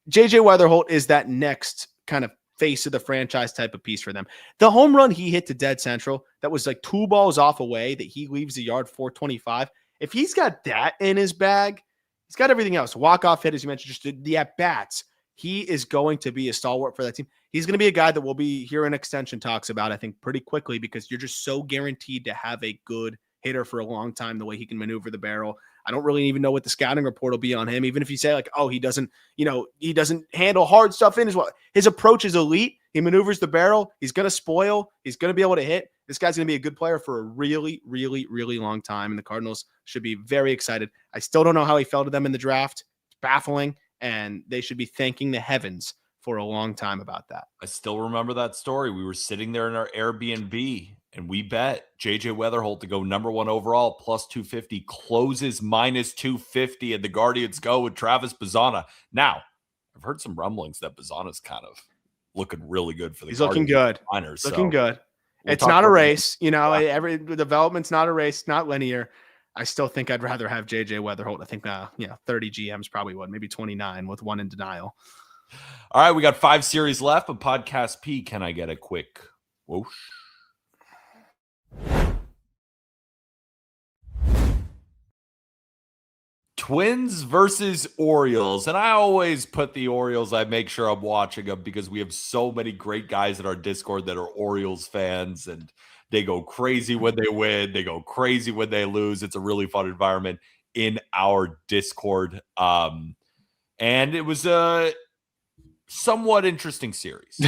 Wetherholt is that next kind of face of the franchise type of piece for them. The home run he hit to dead central, that was like 2 balls off away that he leaves the yard 425. If he's got that in his bag, he's got everything else. Walk-off hit, as you mentioned, just the at-bats. He is going to be a stalwart for that team. He's going to be a guy that we'll be hearing extension talks about, I think, pretty quickly because you're just so guaranteed to have a good hitter for a long time, the way he can maneuver the barrel. I don't really even know what the scouting report will be on him. Even if you say like, oh, he doesn't handle hard stuff in as well. His approach is elite. He maneuvers the barrel. He's going to spoil. He's going to be able to hit. This guy's going to be a good player for a really, really, really long time. And the Cardinals should be very excited. I still don't know how he fell to them in the draft. It's baffling. And they should be thanking the heavens for a long time about that. I still remember that story. We were sitting there in our Airbnb and we bet JJ Wetherholt to go number 1 overall, plus 250, closes minus 250, and the Guardians go with Travis Bazzana. Now, I've heard some rumblings that Bazzana's kind of looking really good for the He's Guardians. Looking good. Minors, looking so good. It's not a race. Every development's not a race, not linear. I still think I'd rather have JJ Wetherholt. I think 30 GMs probably would, maybe 29 with 1 in denial. All right, we got 5 series left, but Podcast P, can I get a quick whoosh? Twins versus Orioles. And I always put the Orioles, I make sure I'm watching them because we have so many great guys in our Discord that are Orioles fans, and they go crazy when they win. They go crazy when they lose. It's a really fun environment in our Discord. And it was a somewhat interesting series.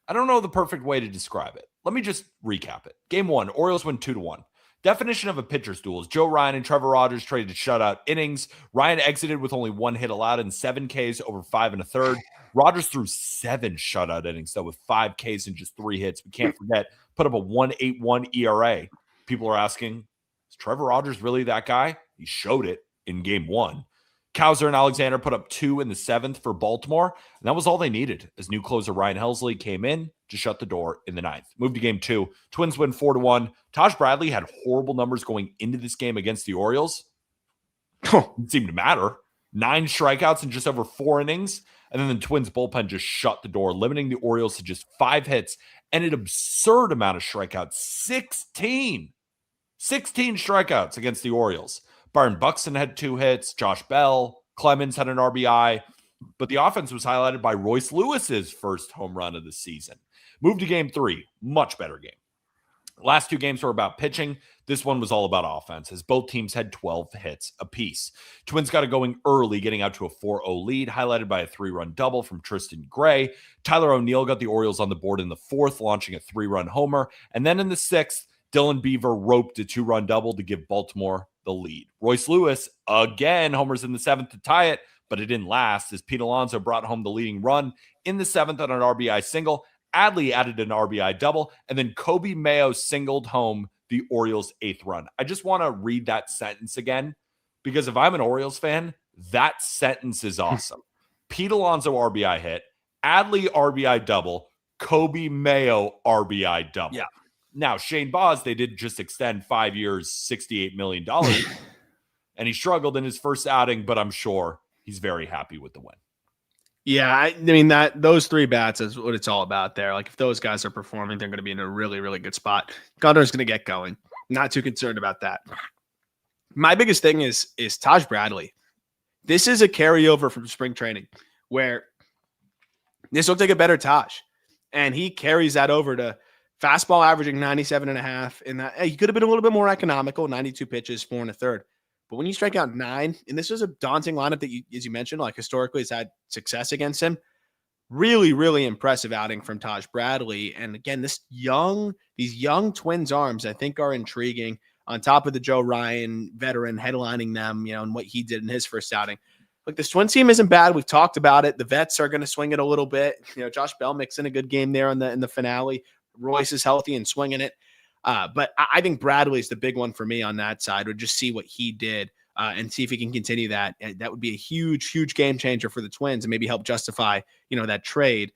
I don't know the perfect way to describe it. Let me just recap it. Game 1, Orioles win 2-1. Definition of a pitcher's duel is Joe Ryan and Trevor Rogers traded shutout innings. Ryan exited with only 1 hit allowed and 7 Ks over 5 1/3. Rogers threw 7 shutout innings, though, with 5 Ks and just 3 hits. We can't forget, put up a 1.81 ERA. People are asking, is Trevor Rogers really that guy? He showed it in game 1. Cowser and Alexander put up 2 in the 7th for Baltimore, and that was all they needed as new closer Ryan Helsley came in to shut the door in the 9th. Moved to game 2. Twins win 4-1. Taj Bradley had horrible numbers going into this game against the Orioles. Didn't seem to matter. 9 strikeouts in just over 4 innings, and then the Twins bullpen just shut the door, limiting the Orioles to just 5 hits and an absurd amount of strikeouts. 16 strikeouts against the Orioles. Byron Buxton had 2 hits. Josh Bell, Clemens had an RBI. But the offense was highlighted by Royce Lewis's first home run of the season. Moved to game 3. Much better game. Last 2 games were about pitching. This one was all about offense, as both teams had 12 hits apiece. Twins got it going early, getting out to a 4-0 lead, highlighted by a 3-run double from Tristan Gray. Tyler O'Neill got the Orioles on the board in the 4th, launching a 3-run homer. And then in the 6th, Dylan Beaver roped a 2-run double to give Baltimore the lead. Royce Lewis, again, homers in the 7th to tie it, but it didn't last as Pete Alonso brought home the leading run in the 7th on an RBI single. Adley added an RBI double, and then Kobe Mayo singled home the Orioles' 8th run. I just want to read that sentence again, because if I'm an Orioles fan, that sentence is awesome. Pete Alonso RBI hit, Adley RBI double, Kobe Mayo RBI double. Yeah. Now, Shane Baz, they did just extend 5 years, $68 million, and he struggled in his first outing, but I'm sure he's very happy with the win. Yeah, I mean, those 3 bats is what it's all about there. Like, if those guys are performing, they're going to be in a really, really good spot. Gunner's going to get going. Not too concerned about that. My biggest thing is Taj Bradley. This is a carryover from spring training where this looked like a better Taj, and he carries that over to fastball averaging 97.5. In that, he could have been a little bit more economical, 92 pitches, 4 1/3. But when you strike out 9, and this was a daunting lineup that, as you mentioned, like historically has had success against him. Really, really impressive outing from Taj Bradley. And again, these young Twins arms, I think, are intriguing. On top of the Joe Ryan veteran headlining them, and what he did in his first outing. Look, this Twins team isn't bad. We've talked about it. The vets are going to swing it a little bit. Josh Bell mixing a good game there in the finale. Royce is healthy and swinging it. But I think Bradley's the big one for me on that side. Would just see what he did and see if he can continue that. That would be a huge, huge game changer for the Twins and maybe help justify, that trade,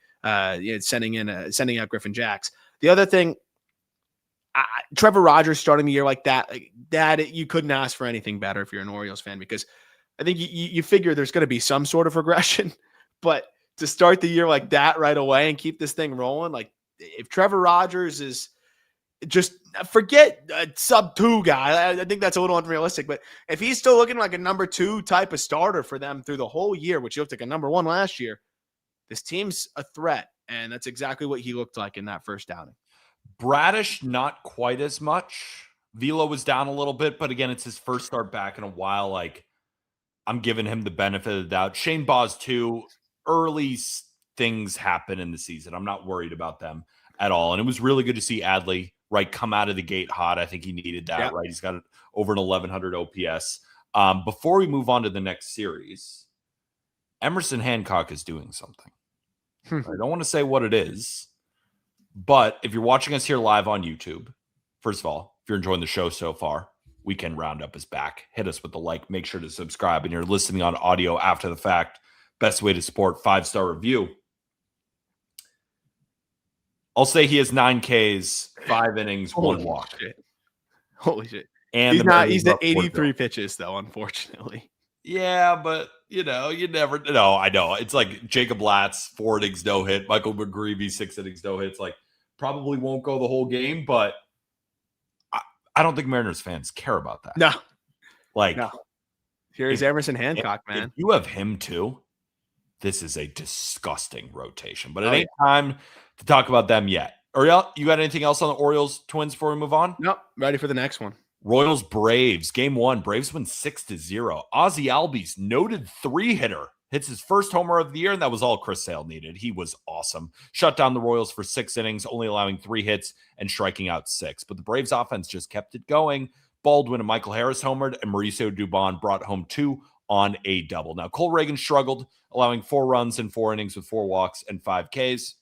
sending out Griffin Jacks. The other thing, Trevor Rogers starting the year like that, you couldn't ask for anything better if you're an Orioles fan, because I think you figure there's going to be some sort of regression, but to start the year like that right away and keep this thing rolling, like if Trevor Rogers is just forget a sub 2 guy. I think that's a little unrealistic, but if he's still looking like a number 2 type of starter for them through the whole year, which he looked like a number 1 last year, this team's a threat. And that's exactly what he looked like in that first outing. Bradish, not quite as much. Velo was down a little bit, but again, it's his first start back in a while. Like, I'm giving him the benefit of the doubt. Shane Baz, too. Early things happen in the season. I'm not worried about them at all. And it was really good to see Adley, right, come out of the gate hot. I think he needed that, right? He's got over an 1,100 OPS. Before we move on to the next series, Emerson Hancock is doing something. I don't want to say what it is, but if you're watching us here live on YouTube, first of all, if you're enjoying the show so far, Weekend Roundup is back. Hit us with the like. Make sure to subscribe. And you're listening on audio after the fact. Best way to support 5-star review. I'll say he has 9 Ks, 5 innings, 1 walk. Holy shit. And he's at 83 pitches, though, unfortunately. Yeah, but, you never know. I know. It's like Jacob Latz, 4 innings, no hit. Michael McGreevy, 6 innings, no hits. Like, probably won't go the whole game, but I don't think Mariners fans care about that. No. No. Here's Emerson Hancock, man. If you have him, too, this is a disgusting rotation. But it ain't time to talk about them yet. Ariel, you got anything else on the Orioles Twins before we move on? Nope. Ready for the next one. Royals Braves. Game 1. Braves win 6-0. Ozzie Albies, noted 3-hitter, hits his first homer of the year, and that was all Chris Sale needed. He was awesome. Shut down the Royals for 6 innings, only allowing 3 hits and striking out 6. But the Braves offense just kept it going. Baldwin and Michael Harris homered, and Mauricio Dubon brought home 2 on a double. Now, Cole Reagan struggled, allowing 4 runs in 4 innings with 4 walks and 5 Ks.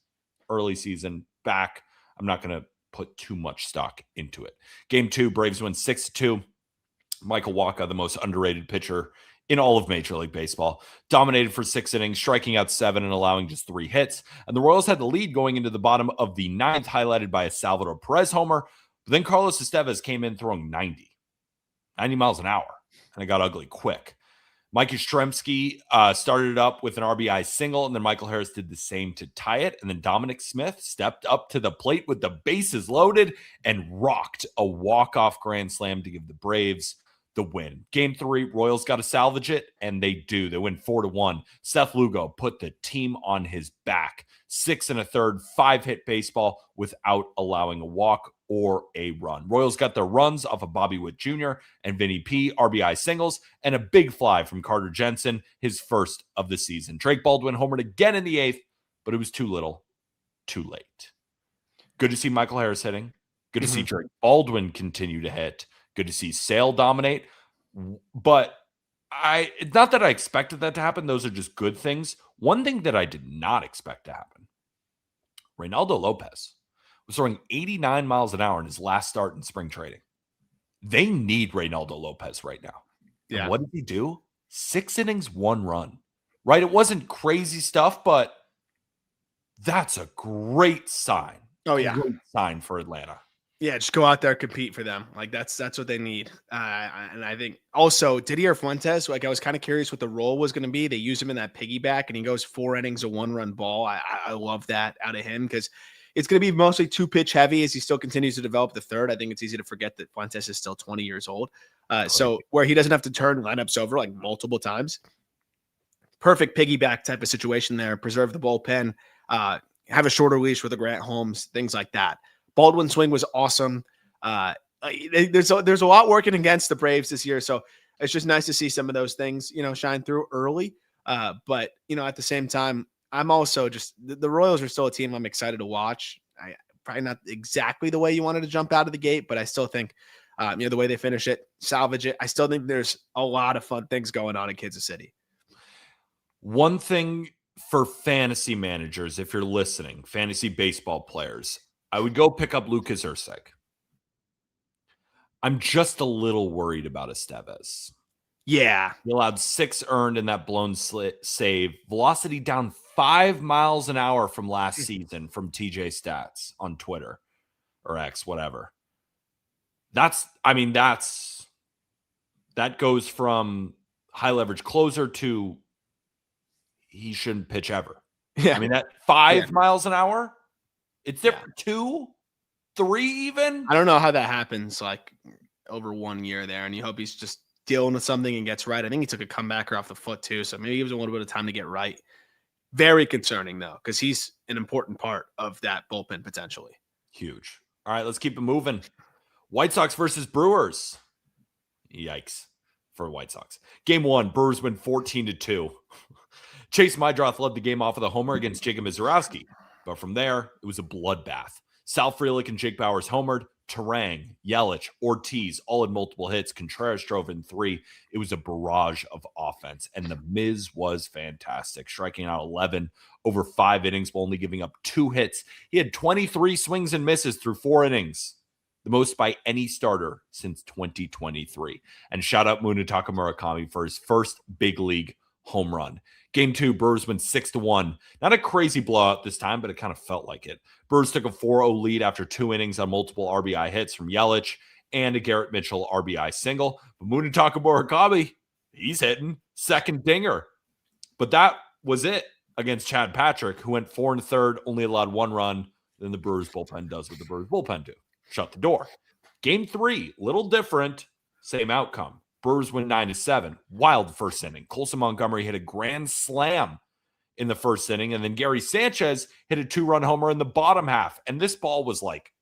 Early season back. I'm not going to put too much stock into it. Game 2, Braves win 6-2. Michael Wacha, the most underrated pitcher in all of Major League Baseball, dominated for 6 innings, striking out 7 and allowing just 3 hits. And the Royals had the lead going into the bottom of the 9th, highlighted by a Salvador Perez homer. But then Carlos Estevez came in throwing 90 miles an hour, and it got ugly quick. Mike Yastrzemski started it up with an RBI single, and then Michael Harris did the same to tie it. And then Dominic Smith stepped up to the plate with the bases loaded and rocked a walk-off grand slam to give the Braves the win. Game 3, Royals got to salvage it, and they do. They win 4-1. Seth Lugo put the team on his back. 6 1/3, 5-hit baseball without allowing a walk or a run. Royals got their runs off of Bobby Witt Jr. and Vinny P. RBI singles, and a big fly from Carter Jensen, his first of the season. Drake Baldwin homered again in the 8th, but it was too little, too late. Good to see Michael Harris hitting. Good to see Drake Baldwin continue to hit. Good to see Sale dominate. But not that I expected that to happen. Those are just good things. One thing that I did not expect to happen, Reynaldo Lopez was throwing 89 miles an hour in his last start in spring training. They need Reynaldo Lopez right now. Yeah. And what did he do? 6 innings, 1 run. Right? It wasn't crazy stuff, but that's a great sign. Oh, yeah. Great sign for Atlanta. Yeah, just go out there, compete for them. Like that's what they need. And I think also Didier Fuentes, like I was kind of curious what the role was going to be. They use him in that piggyback, and he goes 4 innings, a 1-run ball. I love that out of him because it's going to be mostly 2-pitch heavy as he still continues to develop the third. I think it's easy to forget that Fuentes is still 20 years old. So where he doesn't have to turn lineups over like multiple times. Perfect piggyback type of situation there. Preserve the bullpen. Have a shorter leash with a Grant Holmes, things like that. Baldwin's swing was awesome. There's a lot working against the Braves this year, so it's just nice to see some of those things, shine through early. But at the same time, I'm also just the Royals are still a team I'm excited to watch. Probably not exactly the way you wanted to jump out of the gate, but I still think the way they finish it, salvage it. I still think there's a lot of fun things going on in Kansas City. One thing for fantasy managers, if you're listening, fantasy baseball players, I would go pick up Lucas Ursek. I'm just a little worried about Estevez. Yeah. He allowed 6 earned in that blown save. Velocity down 5 miles an hour from last season from TJ Stats on Twitter or X, whatever. That goes from high leverage closer to he shouldn't pitch ever. Yeah. I mean, that 5 miles an hour. It's there for 2, 3 even. I don't know how that happens like over 1 year there, and you hope he's just dealing with something and gets right. I think he took a comebacker off the foot too, so maybe he gives him a little bit of time to get right. Very concerning though, because he's an important part of that bullpen potentially. Huge. All right, let's keep it moving. White Sox versus Brewers. Yikes for White Sox. Game 1, Brewers win 14-2. Chase Meidroth led the game off with a homer against Jacob Misiorowski. But from there, it was a bloodbath. Sal Frelick and Jake Bauers homered. Terang, Yelich, Ortiz all had multiple hits. Contreras drove in 3. It was a barrage of offense. And the Miz was fantastic, striking out 11 over 5 innings while only giving up 2 hits. He had 23 swings and misses through 4 innings, the most by any starter since 2023. And shout out Munetaka Murakami for his first big league home run. Game 2, Brewers win 6-1. Not a crazy blowout this time, but it kind of felt like it. Brewers took a 4-0 lead after 2 innings on multiple RBI hits from Yelich and a Garrett Mitchell RBI single. But Munetaka Murakami, he's hitting second dinger. But that was it against Chad Patrick, who went 4 1/3, only allowed 1 run. Then the Brewers bullpen does what the Brewers bullpen do. Shut the door. Game 3, little different, same outcome. Brewers win 9-7. Wild first inning. Colson Montgomery hit a grand slam in the first inning, and then Gary Sanchez hit a 2-run homer in the bottom half. And this ball was like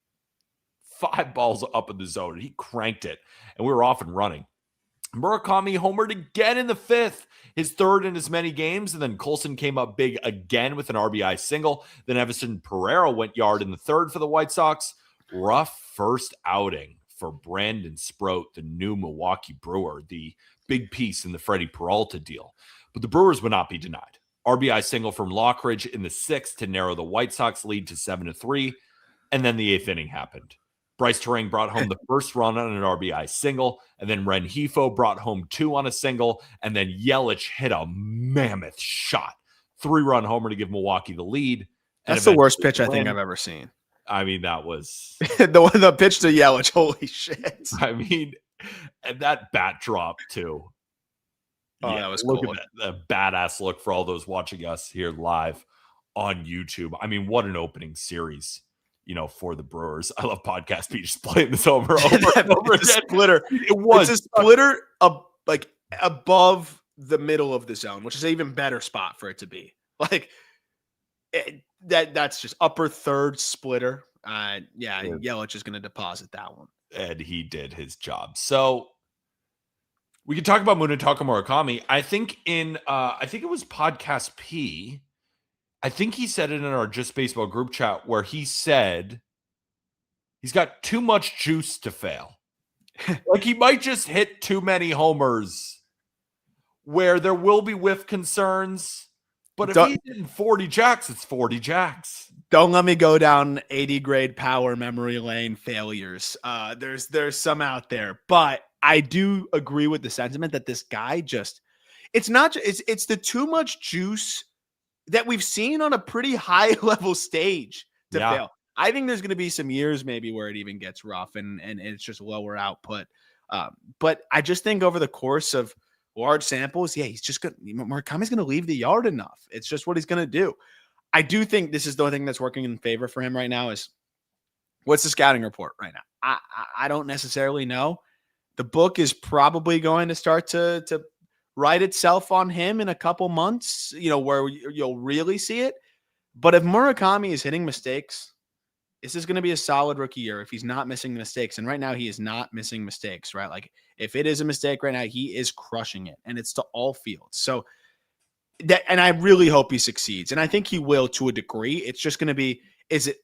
5 balls up in the zone. He cranked it, and we were off and running. Murakami homered again in the fifth, his third in as many games, and then Colson came up big again with an RBI single. Then Everson Pereira went yard in the third for the White Sox. Rough first outing for Brandon Sproat, the new Milwaukee Brewer, the big piece in the Freddie Peralta deal. But the Brewers would not be denied. RBI single from Lockridge in the sixth to narrow the White Sox lead to 7-3, and then the eighth inning happened. Bryce Turang brought home the first run on an RBI single, and then Rengifo brought home 2 on a single, and then Yelich hit a mammoth shot. 3-run homer to give Milwaukee the lead. That's the worst pitch I think I've ever seen. I mean, that was... the pitch to Yelich, holy shit. I mean, and that bat drop, too. Oh, yeah, that was cool. Look at that badass look for all those watching us here live on YouTube. I mean, what an opening series. For the Brewers. I love Podcast Pete just playing this over and over again. Splitter. It was a splitter above the middle of the zone, which is an even better spot for it to be. That's just upper third splitter. Yelich is going to deposit that one. And he did his job. So we can talk about Munetaka Murakami. I think it was Podcast P. I think he said it in our Just Baseball group chat where he said he's got too much juice to fail. He might just hit too many homers where there will be whiff concerns. But if he's hitting 40 jacks, it's 40 jacks. Don't let me go down 80 grade power memory lane failures. There's some out there. But I do agree with the sentiment that this guy it's the too much juice that we've seen on a pretty high level stage to fail. I think there's going to be some years maybe where it even gets rough and it's just lower output. But I just think over the course of large samples, he's just good. Murakami's going to leave the yard enough. It's just what he's going to do. I do think this is the thing that's working in favor for him right now is what's the scouting report right now? I don't necessarily know. The book is probably going to start to write itself on him in a couple months, where you'll really see it. But if Murakami is hitting mistakes, this is going to be a solid rookie year if he's not missing mistakes. And right now he is not missing mistakes, right? If it is a mistake right now, he is crushing it and it's to all fields. So and I really hope he succeeds. And I think he will to a degree. It's just going to be, is it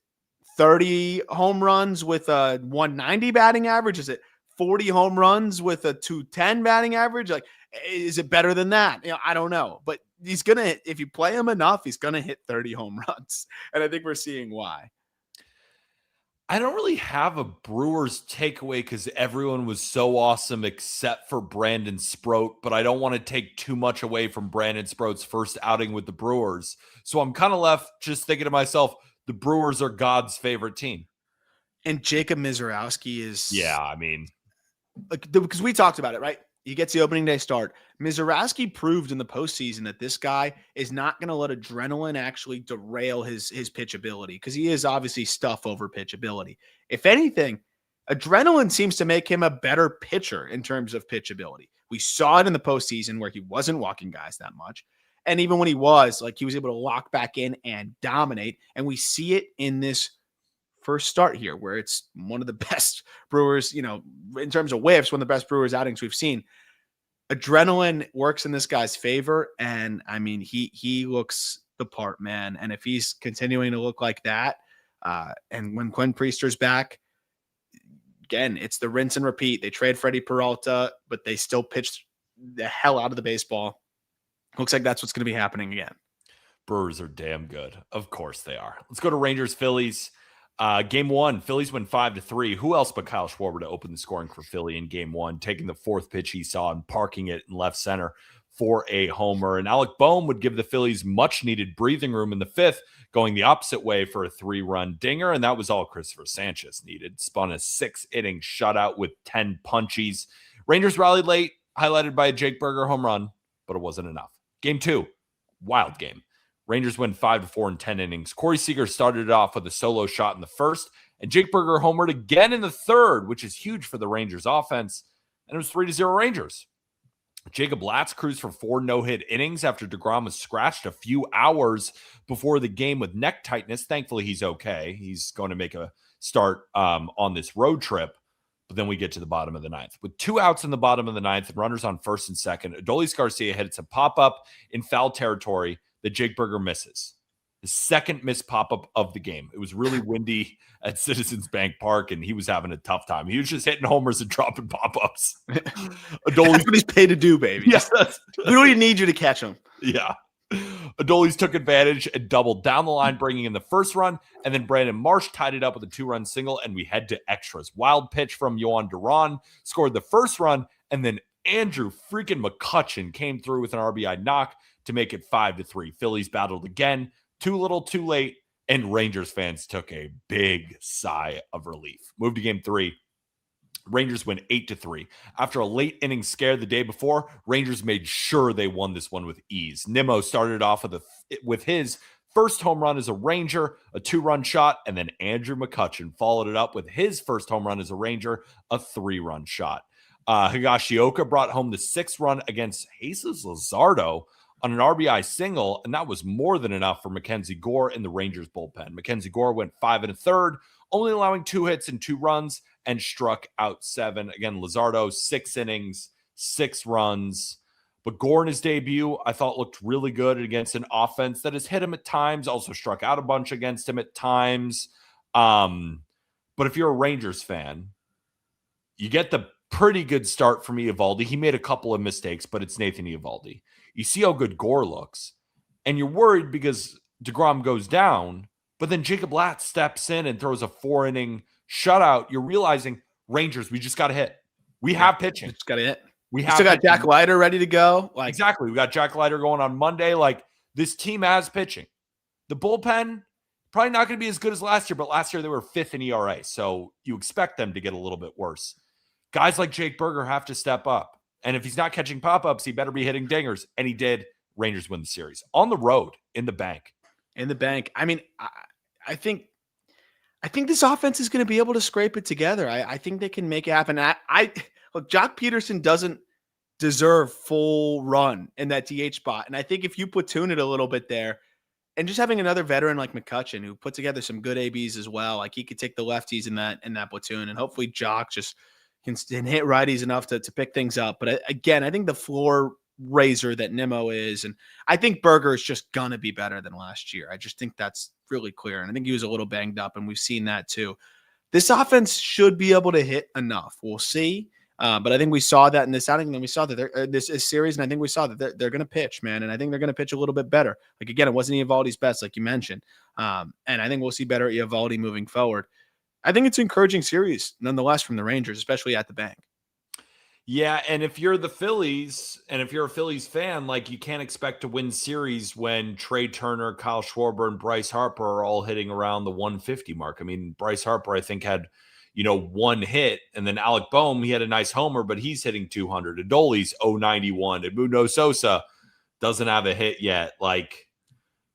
30 home runs with a 190 batting average? Is it 40 home runs with a 210 batting average? Is it better than that? I don't know, but he's going to, if you play him enough, he's going to hit 30 home runs. And I think we're seeing why. I don't really have a Brewers takeaway because everyone was so awesome except for Brandon Sproat, but I don't want to take too much away from Brandon Sproat's first outing with the Brewers. So I'm kind of left just thinking to myself, the Brewers are God's favorite team. And Jacob Misiorowski is... Yeah, I mean... because we talked about it, right? He gets the opening day start. Misiorowski proved in the postseason that this guy is not going to let adrenaline actually derail his pitchability because he is obviously stuff over pitchability. If anything, adrenaline seems to make him a better pitcher in terms of pitchability. We saw it in the postseason where he wasn't walking guys that much. And even when he was, he was able to lock back in and dominate. And we see it in this first start here where it's one of the best Brewers, in terms of whiffs, one of the best Brewers outings we've seen. Adrenaline works in this guy's favor. And I mean, he looks the part, man. And if he's continuing to look like that, and when Quinn Priester's back, again, it's the rinse and repeat. They trade Freddie Peralta, but they still pitched the hell out of the baseball. Looks like that's what's going to be happening again. Brewers are damn good. Of course they are. Let's go to Rangers Phillies. Game one, Phillies win 5-3. Who else but Kyle Schwarber to open the scoring for Philly in game one, taking the fourth pitch he saw and parking it in left center for a homer. And Alec Boehm would give the Phillies much needed breathing room in the fifth, going the opposite way for a 3-run dinger. And that was all Christopher Sanchez needed. Spun a 6-inning shutout with 10 punchies. Rangers rallied late, highlighted by a Jake Berger home run, but it wasn't enough. Game two, wild game. Rangers win 5-4 in 10 innings. Corey Seager started it off with a solo shot in the first, and Jake Berger homered again in the third, which is huge for the Rangers offense, and it was 3-0 Rangers. Jacob Latz cruised for 4 no-hit innings after DeGrom was scratched a few hours before the game with neck tightness. Thankfully, he's okay. He's going to make a start on this road trip. But then we get to the bottom of the ninth. With 2 outs in the bottom of the ninth and runners on first and second, Adolis Garcia hits a pop-up in foul territory that Jake Burger misses. The second missed pop-up of the game. It was really windy at Citizens Bank Park, and he was having a tough time. He was just hitting homers and dropping pop-ups. Adolis, that's what he's paid to do, baby. Yes. We don't even need you to catch him. Yeah. Adolis took advantage and doubled down the line, bringing in the first run, and then Brandon Marsh tied it up with a 2-run single, and we head to extras. Wild pitch from Yohan Duran scored the first run, and then Andrew freaking McCutchen came through with an RBI knock to make it 5-3. Phillies battled again. Too little, too late, and Rangers fans took a big sigh of relief. Move to game 3. Rangers win 8-3. After a late inning scare the day before, Rangers made sure they won this one with ease. Nimmo started off with his first home run as a Ranger, a 2-run shot, and then Andrew McCutchen followed it up with his first home run as a Ranger, a 3-run shot. Higashioka brought home the 6th run against Jesus Luzardo on an RBI single, and that was more than enough for Mackenzie Gore in the Rangers bullpen. Mackenzie Gore went 5 1/3, only allowing 2 hits and 2 runs, and struck out 7. Again, Luzardo, 6 innings, 6 runs. But Gore in his debut, I thought looked really good against an offense that has hit him at times, also struck out a bunch against him at times. But if you're a Rangers fan, you get the pretty good start from Eovaldi. He made a couple of mistakes, but it's Nathan Eovaldi. You see how good Gore looks, and you're worried because DeGrom goes down, but then Jacob Latz steps in and throws a 4-inning shutout. You're realizing, Rangers, we just got to hit. We have pitching. We just got to hit. We still got Jack Leiter ready to go. Exactly. We got Jack Leiter going on Monday. This team has pitching. The bullpen, probably not going to be as good as last year, but last year they were 5th in ERA, so you expect them to get a little bit worse. Guys like Jake Burger have to step up. And if he's not catching pop-ups, he better be hitting dingers. And he did. Rangers win the series. On the road, in the bank. In the bank. I mean, I think this offense is going to be able to scrape it together. I think they can make it happen. Look, Jock Peterson doesn't deserve full run in that DH spot. And I think if you platoon it a little bit there, and just having another veteran like McCutchen who put together some good ABs as well, he could take the lefties in that platoon. And hopefully Jock just can hit righties enough to pick things up. But again, I think the floor raiser that Nimmo is, and I think Burger is just going to be better than last year. I just think that's really clear. And I think he was a little banged up, and we've seen that too. This offense should be able to hit enough. We'll see. But I think we saw that in this outing, and then we saw that this series, and I think we saw that they're going to pitch, man. And I think they're going to pitch a little bit better. Again, it wasn't Eovaldi's best, like you mentioned. And I think we'll see better Eovaldi moving forward. I think it's an encouraging series, nonetheless, from the Rangers, especially at the bank. Yeah, and if you're the Phillies, and if you're a Phillies fan, you can't expect to win series when Trey Turner, Kyle Schwarber, and Bryce Harper are all hitting around the 150 mark. I mean, Bryce Harper, I think, had, 1 hit, and then Alec Boehm, he had a nice homer, but he's hitting 200. Adolis, 091. Edmundo Sosa doesn't have a hit yet.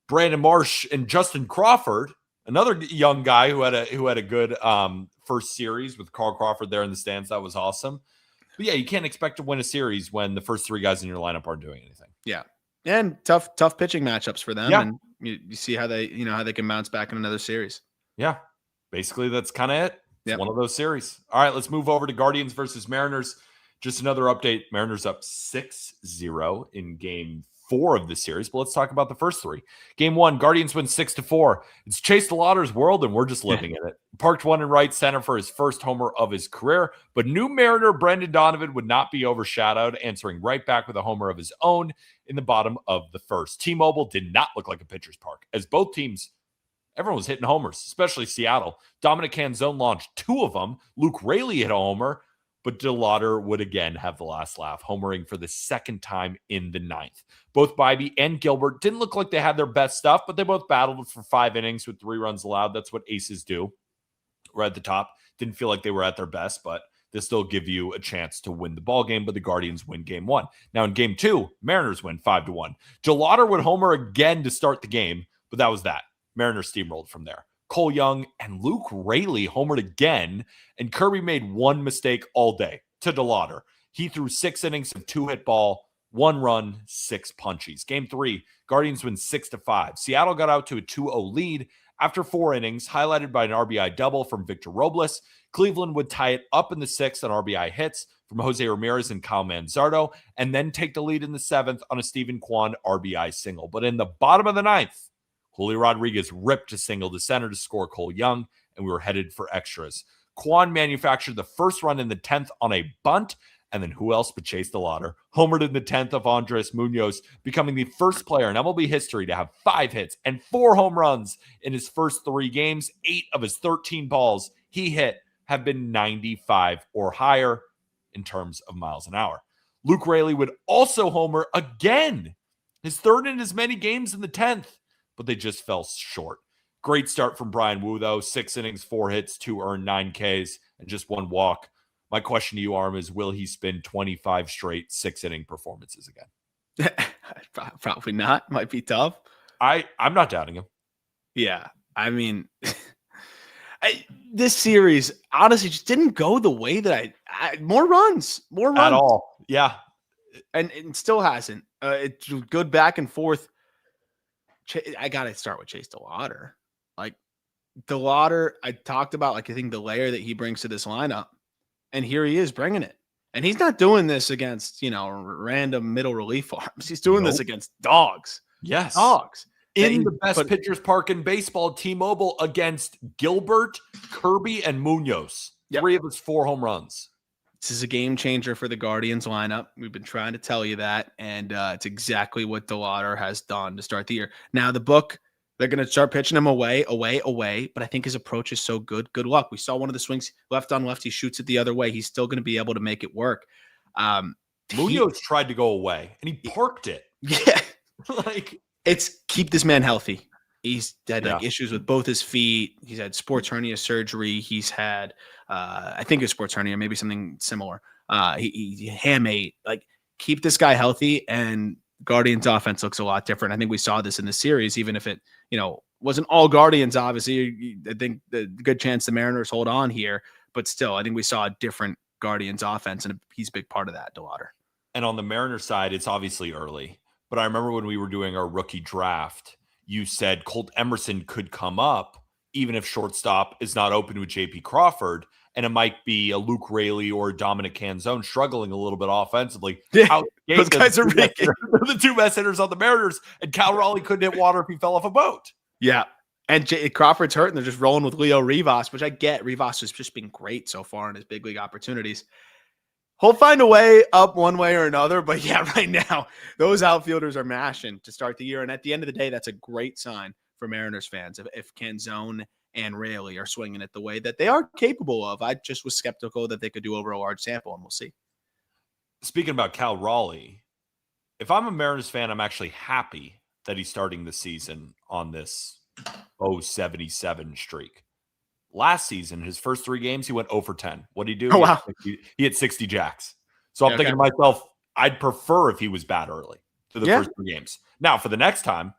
Brandon Marsh and Justin Crawford, another young guy who had a good first series with Carl Crawford there in the stands. That was awesome. But yeah, you can't expect to win a series when the first 3 guys in your lineup aren't doing anything. Yeah, and tough pitching matchups for them. Yeah. And you see how they can bounce back in another series. Yeah, basically that's kind of it. It's yep. One of those series. All right, let's move over to Guardians versus Mariners. Just another update. Mariners up 6-0 in game 4 of the series, but let's talk about the first 3. Game 1, Guardians win 6-4. It's Chase DeLauter's world, and we're just living in it. Parked one in right center for his first homer of his career, but new Mariner Brendan Donovan would not be overshadowed, answering right back with a homer of his own in the bottom of the first. T-Mobile did not look like a pitcher's park, as both teams, everyone was hitting homers, especially Seattle. Dominic Canzone launched 2 of them. Luke Raley hit a homer, but DeLauter would again have the last laugh, homering for the second time in the 9th. Both Bybee and Gilbert didn't look like they had their best stuff, but they both battled for 5 innings with 3 runs allowed. That's what aces do. Right at the top. Didn't feel like they were at their best, but they still give you a chance to win the ball game, but the Guardians win game 1. Now in game 2, Mariners win 5-1. DeLauter would homer again to start the game, but that was that. Mariners steamrolled from there. Cole Young and Luke Raley homered again, and Kirby made one mistake all day to DeLauter. He threw 6 innings of 2-hit ball, 1 run, 6 punchies. Game 3, Guardians win 6-5. Seattle got out to a 2-0 lead After 4 innings, highlighted by an RBI double from Victor Robles, Cleveland would tie it up in the 6th on RBI hits from Jose Ramirez and Kyle Manzardo, and then take the lead in the 7th on a Stephen Kwan RBI single. But in the bottom of the 9th, Julio Rodriguez ripped a single to center to score Cole Young, and we were headed for extras. Kwan manufactured the first run in the 10th on a bunt, and then who else but Chase DeLauter homered in the 10th of Andres Munoz, becoming the first player in MLB history to have 5 hits and 4 home runs in his first 3 games. 8 of his 13 balls he hit have been 95 or higher in terms of miles an hour. Luke Raley would also homer again, his 3rd in as many games in the 10th, but they just fell short. Great start from Brian Wu, though. 6 innings, 4 hits, 2 earned, 9 Ks, and just 1 walk. My question to you, Arm, is will he spin 25 straight 6-inning performances again? Probably not. Might be tough. I'm not doubting him. Yeah. I mean, this series honestly just didn't go the way that more runs at all. Yeah. And it still hasn't. It's good back and forth. I got to start with Chase DeLauter. Like DeLauter, I talked about, I think the layer that he brings to this lineup. And here he is bringing it. And he's not doing this against, random middle relief arms. He's doing this against dogs. Yes. Dogs. In the best pitchers park in baseball, T-Mobile, against Gilbert, Kirby, and Munoz. Yep. 3 of his 4 home runs. This is a game changer for the Guardians lineup. We've been trying to tell you that. And it's exactly what DeLauter has done to start the year. Now, the book, they're going to start pitching him away. But I think his approach is so good. Good luck. We saw one of the swings left on left. He shoots it the other way. He's still going to be able to make it work. Munoz tried to go away, and he parked it. Yeah. It's keep this man healthy. He's had issues with both his feet. He's had sports hernia surgery. He's had, I think it was sports hernia, maybe something similar. He hamate. Keep this guy healthy, and Guardians offense looks a lot different. I think we saw this in the series, even if it, wasn't all Guardians, obviously. I think the good chance the Mariners hold on here, but still, I think we saw a different Guardians offense, and he's a big part of that, DeLauter. And on the Mariners side, it's obviously early, but I remember when we were doing our rookie draft, you said Colt Emerson could come up, even if shortstop is not open with JP Crawford, and it might be a Luke Raley or a Dominic Canzone struggling a little bit offensively. Yeah, those guys are they're the 2 best hitters on the Mariners, and Cal Raleigh couldn't hit water if he fell off a boat. Yeah. And Crawford's hurt, and they're just rolling with Leo Rivas, which I get. Rivas has just been great so far in his big league opportunities. He'll find a way up one way or another, but yeah, right now, those outfielders are mashing to start the year. And at the end of the day, that's a great sign for Mariners fans if Canzone and Raley are swinging it the way that they are capable of. I just was skeptical that they could do over a large sample, and we'll see. Speaking about Cal Raleigh, if I'm a Mariners fan, I'm actually happy that he's starting the season on this 0-77 streak. Last season, his first 3 games, he went 0 for 10. What did he do? Oh, wow. He hit 60 jacks. So I'm thinking to myself, I'd prefer if he was bad early to the first 3 games. Now, for the next time,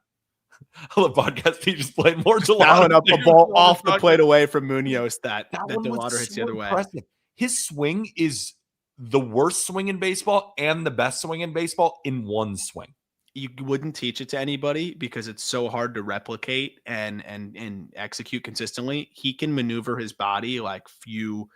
I love podcast. He just played more DeLauter. Up a ball off the plate away from Munoz that DeLauter hits the other way. His swing is the worst swing in baseball and the best swing in baseball in one swing. You wouldn't teach it to anybody because it's so hard to replicate and execute consistently. He can maneuver his body like few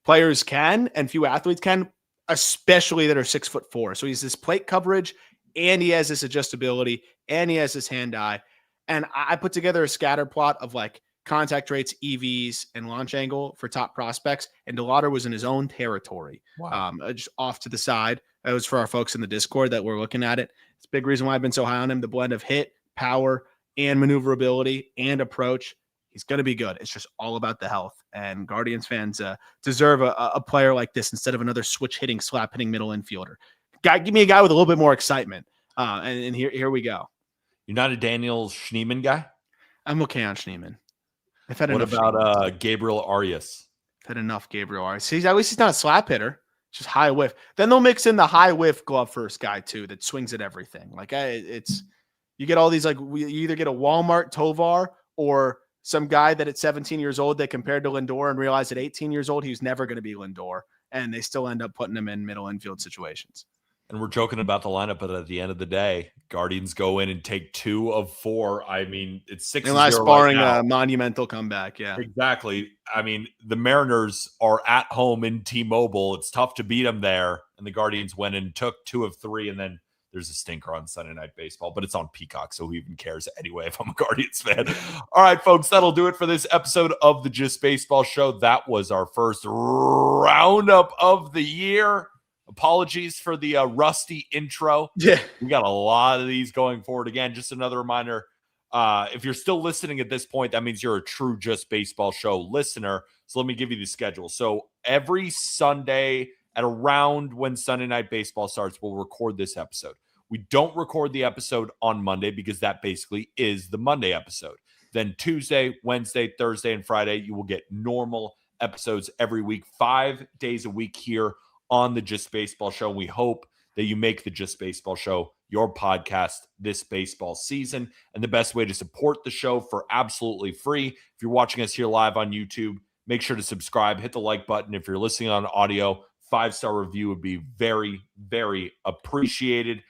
players can and few athletes can, especially that are 6'4". So he's this plate coverage, and he has this adjustability, and he has this hand-eye. And I put together a scatter plot of contact rates, EVs, and launch angle for top prospects. And DeLauter was in his own territory, just off to the side. That was for our folks in the Discord that were looking at it. It's a big reason why I've been so high on him. The blend of hit, power, and maneuverability and approach. He's going to be good. It's just all about the health. And Guardians fans deserve a player like this instead of another switch hitting, slap hitting middle infielder. Give me a guy with a little bit more excitement. And here we go. You're not a Daniel Schneemann guy? I'm okay on Schneemann. What about Gabriel Arias? I've had enough Gabriel Arias. At least he's not a slap hitter. It's just high whiff. Then they'll mix in the high whiff glove first guy too that swings at everything. You get all these you either get a Walmart Tovar or some guy that at 17 years old they compared to Lindor and realized at 18 years old he was never going to be Lindor, and they still end up putting him in middle infield situations. And we're joking about the lineup, but at the end of the day, Guardians go in and take 2 of 4. I mean, it's 6-0 Unless right barring now. a monumental comeback, yeah. Exactly. I mean, the Mariners are at home in T-Mobile. It's tough to beat them there. And the Guardians went and took 2 of 3. And then there's a stinker on Sunday Night Baseball, but it's on Peacock, so who even cares anyway if I'm a Guardians fan? All right, folks, that'll do it for this episode of the Just Baseball Show. That was our first roundup of the year. Apologies for the rusty intro. Yeah. We got a lot of these going forward. Again, just another reminder, if you're still listening at this point, that means you're a true Just Baseball Show listener. So let me give you the schedule. So every Sunday at around when Sunday Night Baseball starts, we'll record this episode. We don't record the episode on Monday because that basically is the Monday episode. Then Tuesday, Wednesday, Thursday, and Friday, you will get normal episodes every week, 5 days a week here on the Just Baseball Show. We hope that you make the Just Baseball Show your podcast this baseball season. And the best way to support the show for absolutely free, if you're watching us here live on YouTube, make sure to subscribe, hit the like button. If you're listening on audio, 5-star review would be very, very appreciated.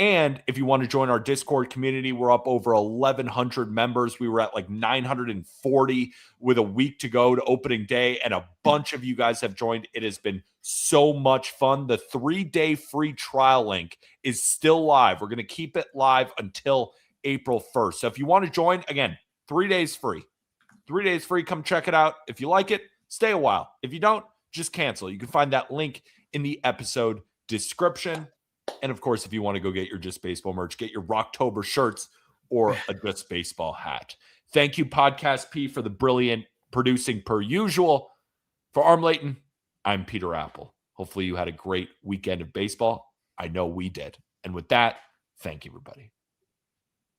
And if you want to join our Discord community, we're up over 1,100 members. We were at like 940 with a week to go to opening day, and a bunch of you guys have joined. It has been so much fun. The 3-day free trial link is still live. We're going to keep it live until April 1st. So if you want to join, again, 3 days free. 3 days free. Come check it out. If you like it, stay a while. If you don't, just cancel. You can find that link in the episode description. And of course, if you want to go get your Just Baseball merch, get your Rocktober shirts or a Just Baseball hat. Thank you, Podcast P, for the brilliant producing per usual. For Arm Layton, I'm Peter Apple. Hopefully you had a great weekend of baseball. I know we did. And with that, thank you, everybody.